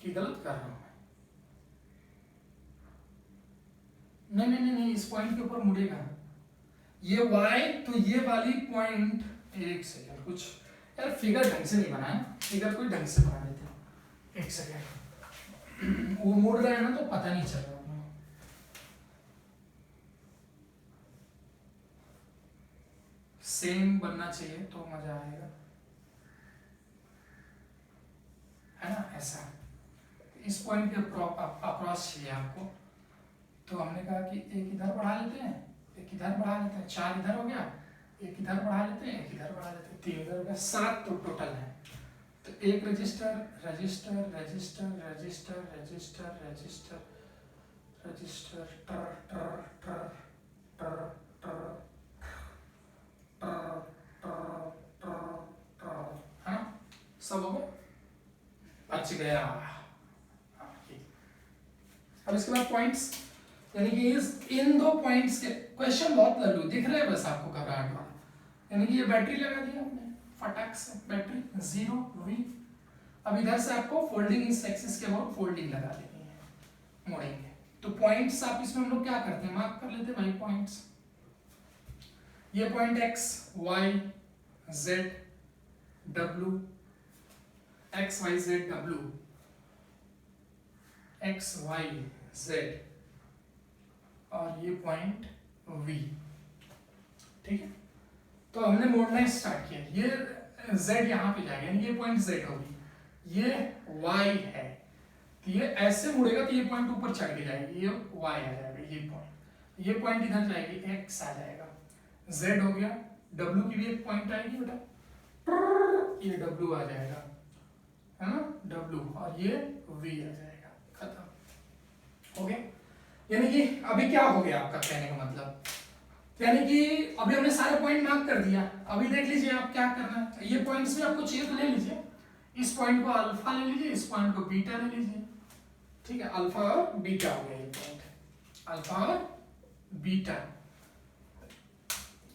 कि गलत कर रहा हूं मैं, नहीं, इस पॉइंट के ऊपर मुड़ेगा ये Y, तो ये वाली पॉइंट, एक सेकंड, कुछ यार फिगर ढंग से नहीं बनाया, फिगर कोई ढंग से बना देते हैं, एक सेकंड, वो मुड़ रहा है ना तो पता नहीं चल रहा, सेम बनना चाहिए तो मजा आएगा, है ना, ऐसा इस पॉइंट के अक्रॉस चाहिए आपको, तो हमने कहा कि एक इधर बढ़ा लेते हैं, एक इधर बढ़ा लेते हैं, 4 इधर हो गया, एक इधर बढ़ा लेते हैं, एक इधर बढ़ा लेते हैं, 3 इधर हो गया, 7 तो टोटल है। तो एक register register register register register register register टर टर टर टर टर टर टर टर टर, हाँ सब हो गया, बच गया। अब इसके बाद पॉइंट्स, यानी कि इन दो पॉइंट्स के क्वेश्चन बहुत लल्लू दिख रहे हैं, बस आपको घबराहट वाला, यानी कि ये बैटरी लगा दिया आपने फटाक से, बैटरी 0 V, अब इधर से आपको फोल्डिंग इस एक्सिस के अबाउट फोल्डिंग लगा देनी है, मोड़ेंगे, तो पॉइंट्स आप इसमें हम लोग क्या करते हैं, मार्क कर लेते हैं भाई पॉइंट्स, ये point X Y Z W, X Y Z W, X Y Z, और ये पॉइंट V, ठीक है। तो हमने मोड़ना स्टार्ट किया, ये Z यहाँ पे जाएगा, यानी ये पॉइंट Z होगी, ये Y है, तो ये ऐसे मुड़ेगा तो ये पॉइंट ऊपर चढ़ के जाएगी, ये Y आ जाएगा, ये पॉइंट इधर जाएगी, X आ जाएगा, Z हो गया, W की भी एक पॉइंट आएगी बेटा, ये W आ जाएगा, है ना, W, और ये V आ जाएगा, खत्म हो गया। यानी कि अभी क्या हो गया आपका कहने का मतलब, यानी कि अभी हमने सारे पॉइंट मार्क कर दिया। अभी देख लीजिए आप क्या करना है, ये पॉइंट्स भी आपको चाहिए तो ले लीजिए, इस पॉइंट को अल्फा ले लीजिए, इस पॉइंट को बीटा ले लीजिए, ठीक है, अल्फा और बीटा हो गया ये पॉइंट, अल्फा और बीटा।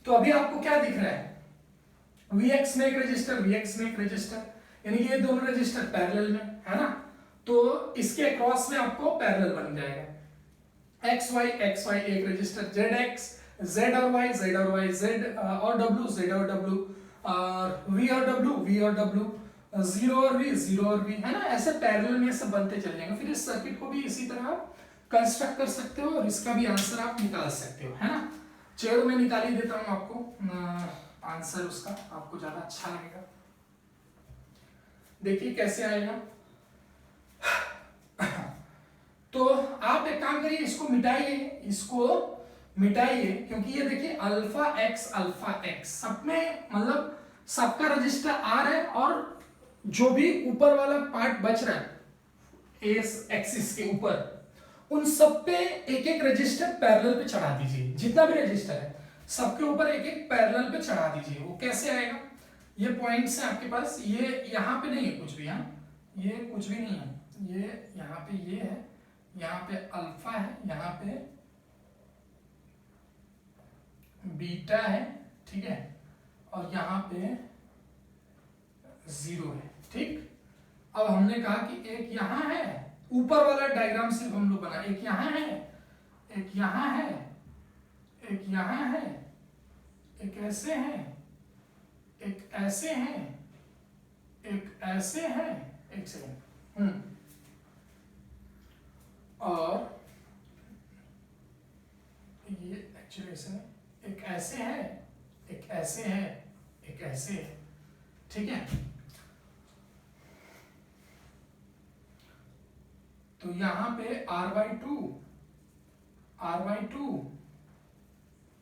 तो अभी आपको क्या दिख रहा है, Vx में एक रजिस्टर, Vx में एक रजिस्टर, यानी ये दोनों रजिस्टर पैरेलल में है ना, तो इसके अक्रॉस में आपको पैरेलल बन जाएगा, x y एक रजिस्टर, zx z और y, z और y, z और w, z और w, v और w, 0 और v, 0 और v, है ना, ऐसे पैरेलल में सब बनते चल जाएंगे। फिर इस सर्किट को भी इसी तरह आप कंस्ट्रक्ट कर सकते हो और इसका भी आंसर आप निकाल सकते हो, है ना। चलो मैं निकाल ही देता हूँ आपको आंसर उसका, आपको ज्यादा अच्छा लगेगा। देखिए कैसे आएगा, तो आप एक काम करिए, इसको मिटाइए, क्योंकि ये देखिए अल्फा एक्स सब में मतलब सबका रजिस्टर आर है, और जो भी ऊपर वाला पार्ट बच रहा है एस एक्सिस के ऊपर, उन सब पे एक एक रजिस्टर पैरेलल पे चढ़ा दीजिए, जितना भी रजिस्टर है सबके ऊपर एक एक पैरेलल पे चढ़ा दीजिए। वो कैसे आएगा, ये पॉइंट्स है आपके पास, ये यहाँ पे नहीं है कुछ भी, ये कुछ भी नहीं है, ये यहाँ पे ये है, यहाँ पे अल्फा है, यहाँ पे बीटा है, ठीक है, और यहाँ पे 0 है, ठीक। अब हमने कहा कि एक यहाँ है, ऊपर वाला डायग्राम सिर्फ हम लोग बना, एक यहाँ है, एक यहाँ है, एक यहाँ है, एक ऐसे है, एक ऐसे है, एक ऐसे है, एक सेकंड, और ये एक्चुअली ऐसे है, एक ऐसे है, एक ऐसे है, एक ऐसे है, ठीक है। तो यहां पे r/2 r/2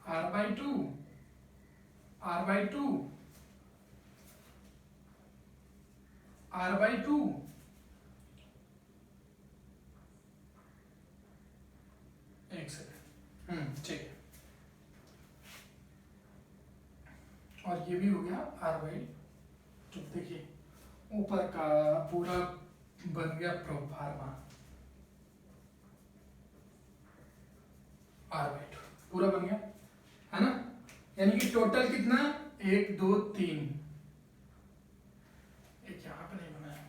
r/2 r/2 r/2 एक सेकंड, ठीक है, और ये भी हो गया r/2। देखिए ऊपर का पूरा बन गया प्रोफार्मा, r/2 पूरा बन गया, है ना। यानी कि टोटल कितना, 1 2 3, एक यहाँ पे नहीं बना है,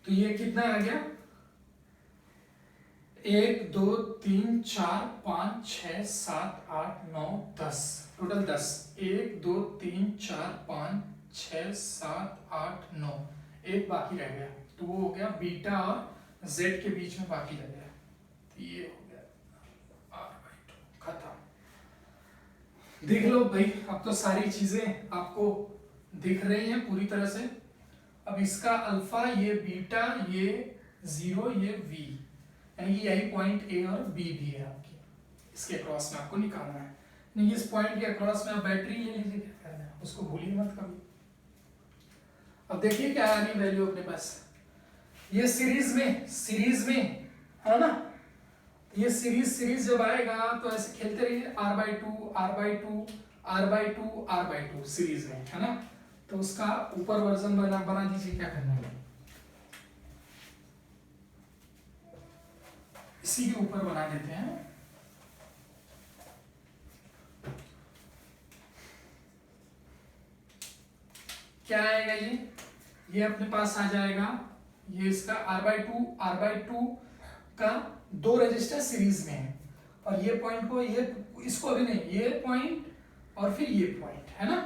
तो ये कितना आ गया, 1 2 3 4 5 6 7 8 9 10, टोटल 10, 1 2 3 4 5 6 7 8 9, एक बाकी रह गया, तो वो हो गया बीटा और जेड के बीच में बाकी रह गया, तो ये हो गया r/2, खत्म। देख लो भाई, अब तो सारी चीजें आपको दिख रही हैं पूरी तरह से। अब इसका अल्फा, ये बीटा, ये 0, ये v, यानी कि यही पॉइंट ए और बी भी है आपकी, इसके क्रॉस में आपको निकालना है। नहीं, इस पॉइंट के क्रॉस में आप बैटरी ले लीजिए, क्या करना है उसको भूलिए मत कभी। अब देखिए क्या आ रही वैल्यू अपने पास, ये सीरीज में है ना, ये सीरीज जब आएगा तो ऐसे खेलते रहिए, r/2 सीरीज में, है ना। तो उसका ऊपर वर्जन बना दीजिए, क्या करना है इसी के ऊपर बना देते हैं। क्या आएगा, ये अपने पास आ जाएगा, ये इसका r/2 का 2 रजिस्टर सीरीज में है, और ये पॉइंट को, ये इसको अभी नहीं, ये पॉइंट और फिर ये पॉइंट, है ना।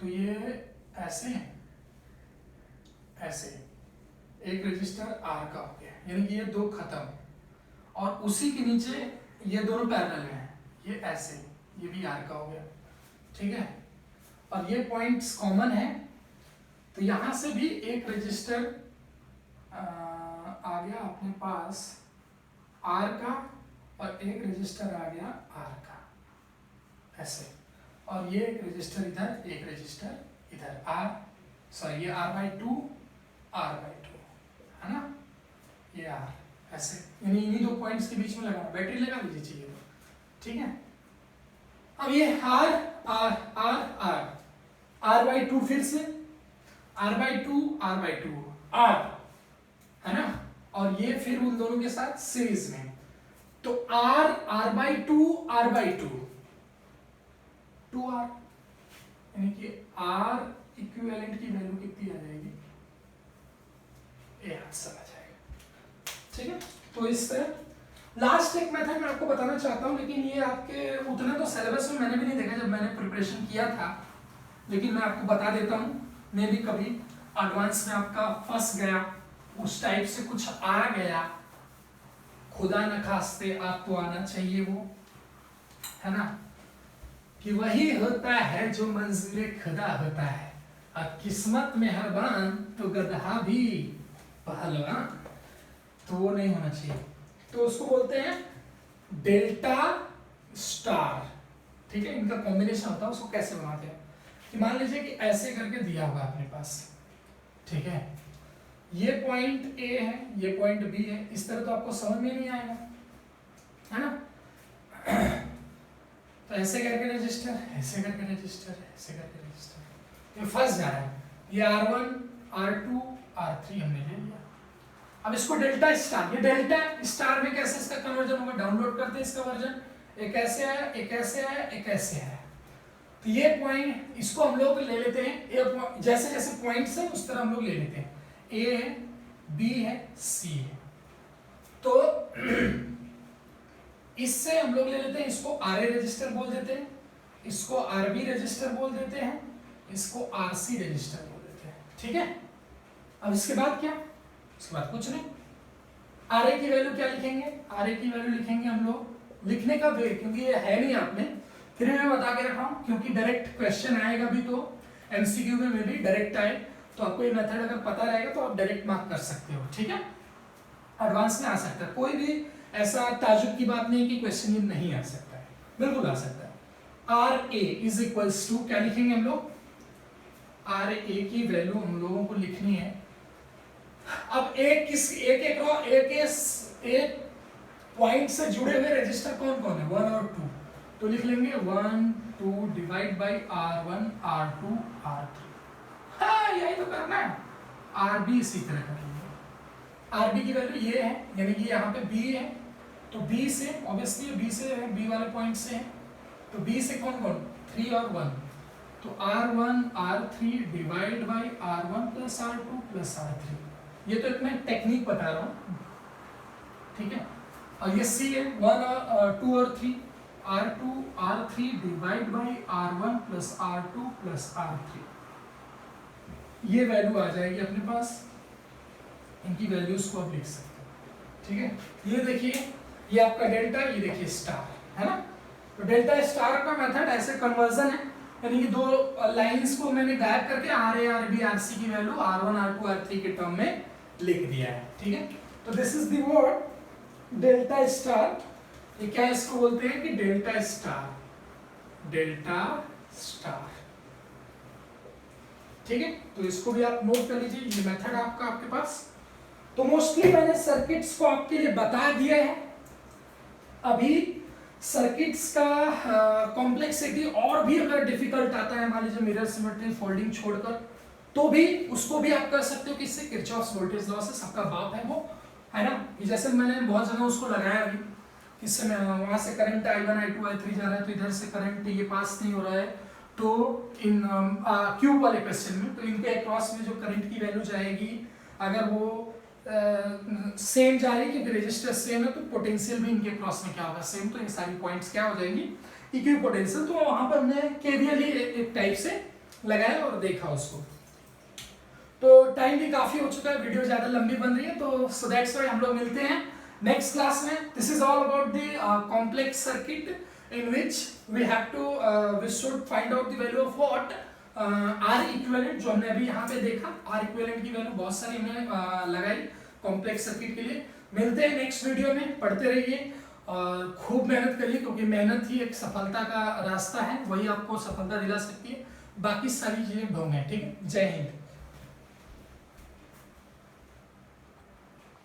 तो ये ऐसे है, ऐसे एक रजिस्टर आर का हो गया, यानी कि ये दो खत्म, और उसी के नीचे ये दोनों पैरेलल में है, ये ऐसे, ये भी आर का हो गया, ठीक है। और ये पॉइंट्स कॉमन है, तो यहां से भी एक रजिस्टर आ गया अपने पास आर का, और एक रजिस्टर आ गया आर का, ऐसे, और ये एक रजिस्टर इधर, एक रजिस्टर इधर, आर सॉरी ये r/2 r/2 है ना, ये आर ऐसे, यानी इन्हीं दो पॉइंट्स के बीच में लगाना, बैटरी लगा लीजिए चाहिए तो, ठीक है। अब ये r r r r r/2, फिर से r/2 r/2 r है ना, और ये फिर उन दोनों के साथ सीरीज में, तो r r/2 r/2 2r, यानी कि r इक्विवेलेंट की वैल्यू कितनी आ जाएगी, ये आंसर आ जाएगा, ठीक है। तो इस तरह लास्ट एक मेथड मैं आपको बताना चाहता हूं, लेकिन ये आपके उतना तो सिलेबस में मैंने भी नहीं देखा जब मैंने प्रिपरेशन किया था, लेकिन मैं आपको बता देता हूं, मैं भी कभी एडवांस में आपका फंस गया, उस टाइप से कुछ आ गया, खुदा न खास्ते, आपको आना चाहिए वो, है ना, कि वही होता है जो मंजूर खुदा होता है, अब किस्मत में मेहरबान तो गधा भी पहलवान, तो वो नहीं होना चाहिए। तो उसको बोलते हैं डेल्टा स्टार, ठीक है, इनका कॉम्बिनेशन होता है, उसको कैसे बनाते हैं कि मान लीजिए कि ऐसे करके दिया हुआ अपने पास, ठीक है, ये पॉइंट ए है, ये पॉइंट बी है, इस तरह तो आपको समझ में नहीं आएगा, है ना। तो ऐसे करके रजिस्टर, ऐसे करके रजिस्टर, ऐसे करके रजिस्टर, ये फंस जा रहा है, ये R1 R2 R3 हमने ले लिया। अब इसको डेल्टा स्टार, ये डेल्टा स्टार में कैसे इसका कन्वर्जन होगा, डाउनलोड करते हैं इसका वर्जन, एक ऐसे आया, एक ऐसे आया, एक ऐसे आया, तो ये पॉइंट इसको हम लोग ले लेते हैं, जैसे जैसे पॉइंट्स है उस तरह हम लोग ले लेते हैं, ए है, बी है, सी है, तो इससे हम लोग ले लेते हैं, इसको आर ए रजिस्टर बोल देते हैं, इसको आर बी रजिस्टर बोल देते हैं, इसको आर सी रजिस्टर बोल देते हैं, ठीक है। अब इसके बाद क्या, उसके बाद कुछ नहीं, आर ए की वैल्यू क्या लिखेंगे, आर ए की वैल्यू लिखेंगे हम लोग, लिखने का वे क्योंकि ये है नहीं आपने, फिर मैं बता के रखा हूं, क्योंकि डायरेक्ट क्वेश्चन आएगा भी, तो एमसीक्यू में भी डायरेक्ट आए, तो आपको ये मेथड अगर पता रहेगा तो आप डायरेक्ट मार्क कर सकते हो, ठीक है, एडवांस में आ सकता है, कोई भी ऐसा ताजुब की बात नहीं कि क्वेश्चन ये नहीं आ सकता है, बिल्कुल आ सकता है। R A is equals to, क्या लिखेंगे हम लोग, आर ए की वैल्यू हम लोगों को लिखनी है, अब एक पॉइंट से जुड़े हुए रजिस्टर कौन कौन है, 1 और 2, तो लिख लेंगे 1 2 divide by R1 R2 R3, हाँ यही तो करना है, RB इसी तरह कर लेंगे, RB की वैल्यू ये है, यानी कि यहाँ पे B है, तो B से ऑब्वियसली B से है, B वाले पॉइंट से है, तो B से कौन कौन, 3 और 1, तो R1 R3 divide by R1 plus R2 plus R3, ये तो एक मैं टेक्निक बता रहा हूँ, ठीक है। और ये C है 1 और 2 और 3, R2 R3 divide by R1 plus R2 plus R3, ये वैल्यू आ जाएगी अपने पास, इनकी वैल्यूज को आप लिख सकते हो, ठीक है। ये देखिए, ये आपका डेल्टा, ये देखिए स्टार, है ना, तो डेल्टा स्टार का मेथड ऐसे कन्वर्जन है, यानी कि दो लाइंस को मैंने गायब करके R A R B R C की वैल्यू R1 R2 R3 के टर्म में लिख दिया है, ठीक है। तो this is the word delta star, ये क्या इसको बोलते हैं कि डेल्टा स्टार, डेल्टा स्टार, ठीक है। तो इसको भी आप नोट कर लीजिए, ये मेथड आपका आपके पास। तो मोस्टली मैंने सर्किट्स को आपके लिए बता दिया है, अभी सर्किट्स का कॉम्प्लेक्सिटी और भी अगर डिफिकल्ट आता है, मान लीजिए मिरर सिमेट्री फोल्डिंग छोड़कर, तो भी उसको भी आप कर सकते हो, कि इससे किरचॉफ्स वोल्टेज लॉ से सबका बाप है वो, है ना। जैसे मैंने बहुत जगह उसको लगाया अभी, इससे वहां से करंट I1 I2 I3 जा रहा है, तो इधर से करंट ये पास नहीं हो रहा है, तो इन क्यूब वाले क्वेश्चन में, तो इनके अक्रॉस में जो करंट की वैल्यू जाएगी, अगर वो सेम जा रही है क्योंकि रेजिस्टर सेम है, तो पोटेंशियल भी इनके क्रॉस में क्या होगा, सेम, तो ये सारी पॉइंट्स क्या हो जाएंगी, इक्वी पोटेंशियल। तो वहां पर हमने केवीएल ही एक टाइप से लगाया और देखा उसको। तो टाइम भी काफ़ी हो चुका है, वीडियो ज़्यादा लंबी बन रही है, तो सो दैट्स वाई हम लोग मिलते हैं नेक्स्ट क्लास में. This is all about the complex circuit in which we should find out the value of what R equivalent, जो हमने अभी यहाँ पे देखा. R equivalent की वैल्यू बहुत सारी हमने लगाई कॉम्प्लेक्स सर्किट के लिए. मिलते हैं नेक्स्ट वीडियो में, पढ़ते रहिए और खूब मेहनत करिए, क्योंकि मेहनत ही एक सफलता का रास्ता है, वही आपको सफलता दिला सकती है. बाकी सारी चीज़ें ढोंग है. ठीक है, जय हिंद.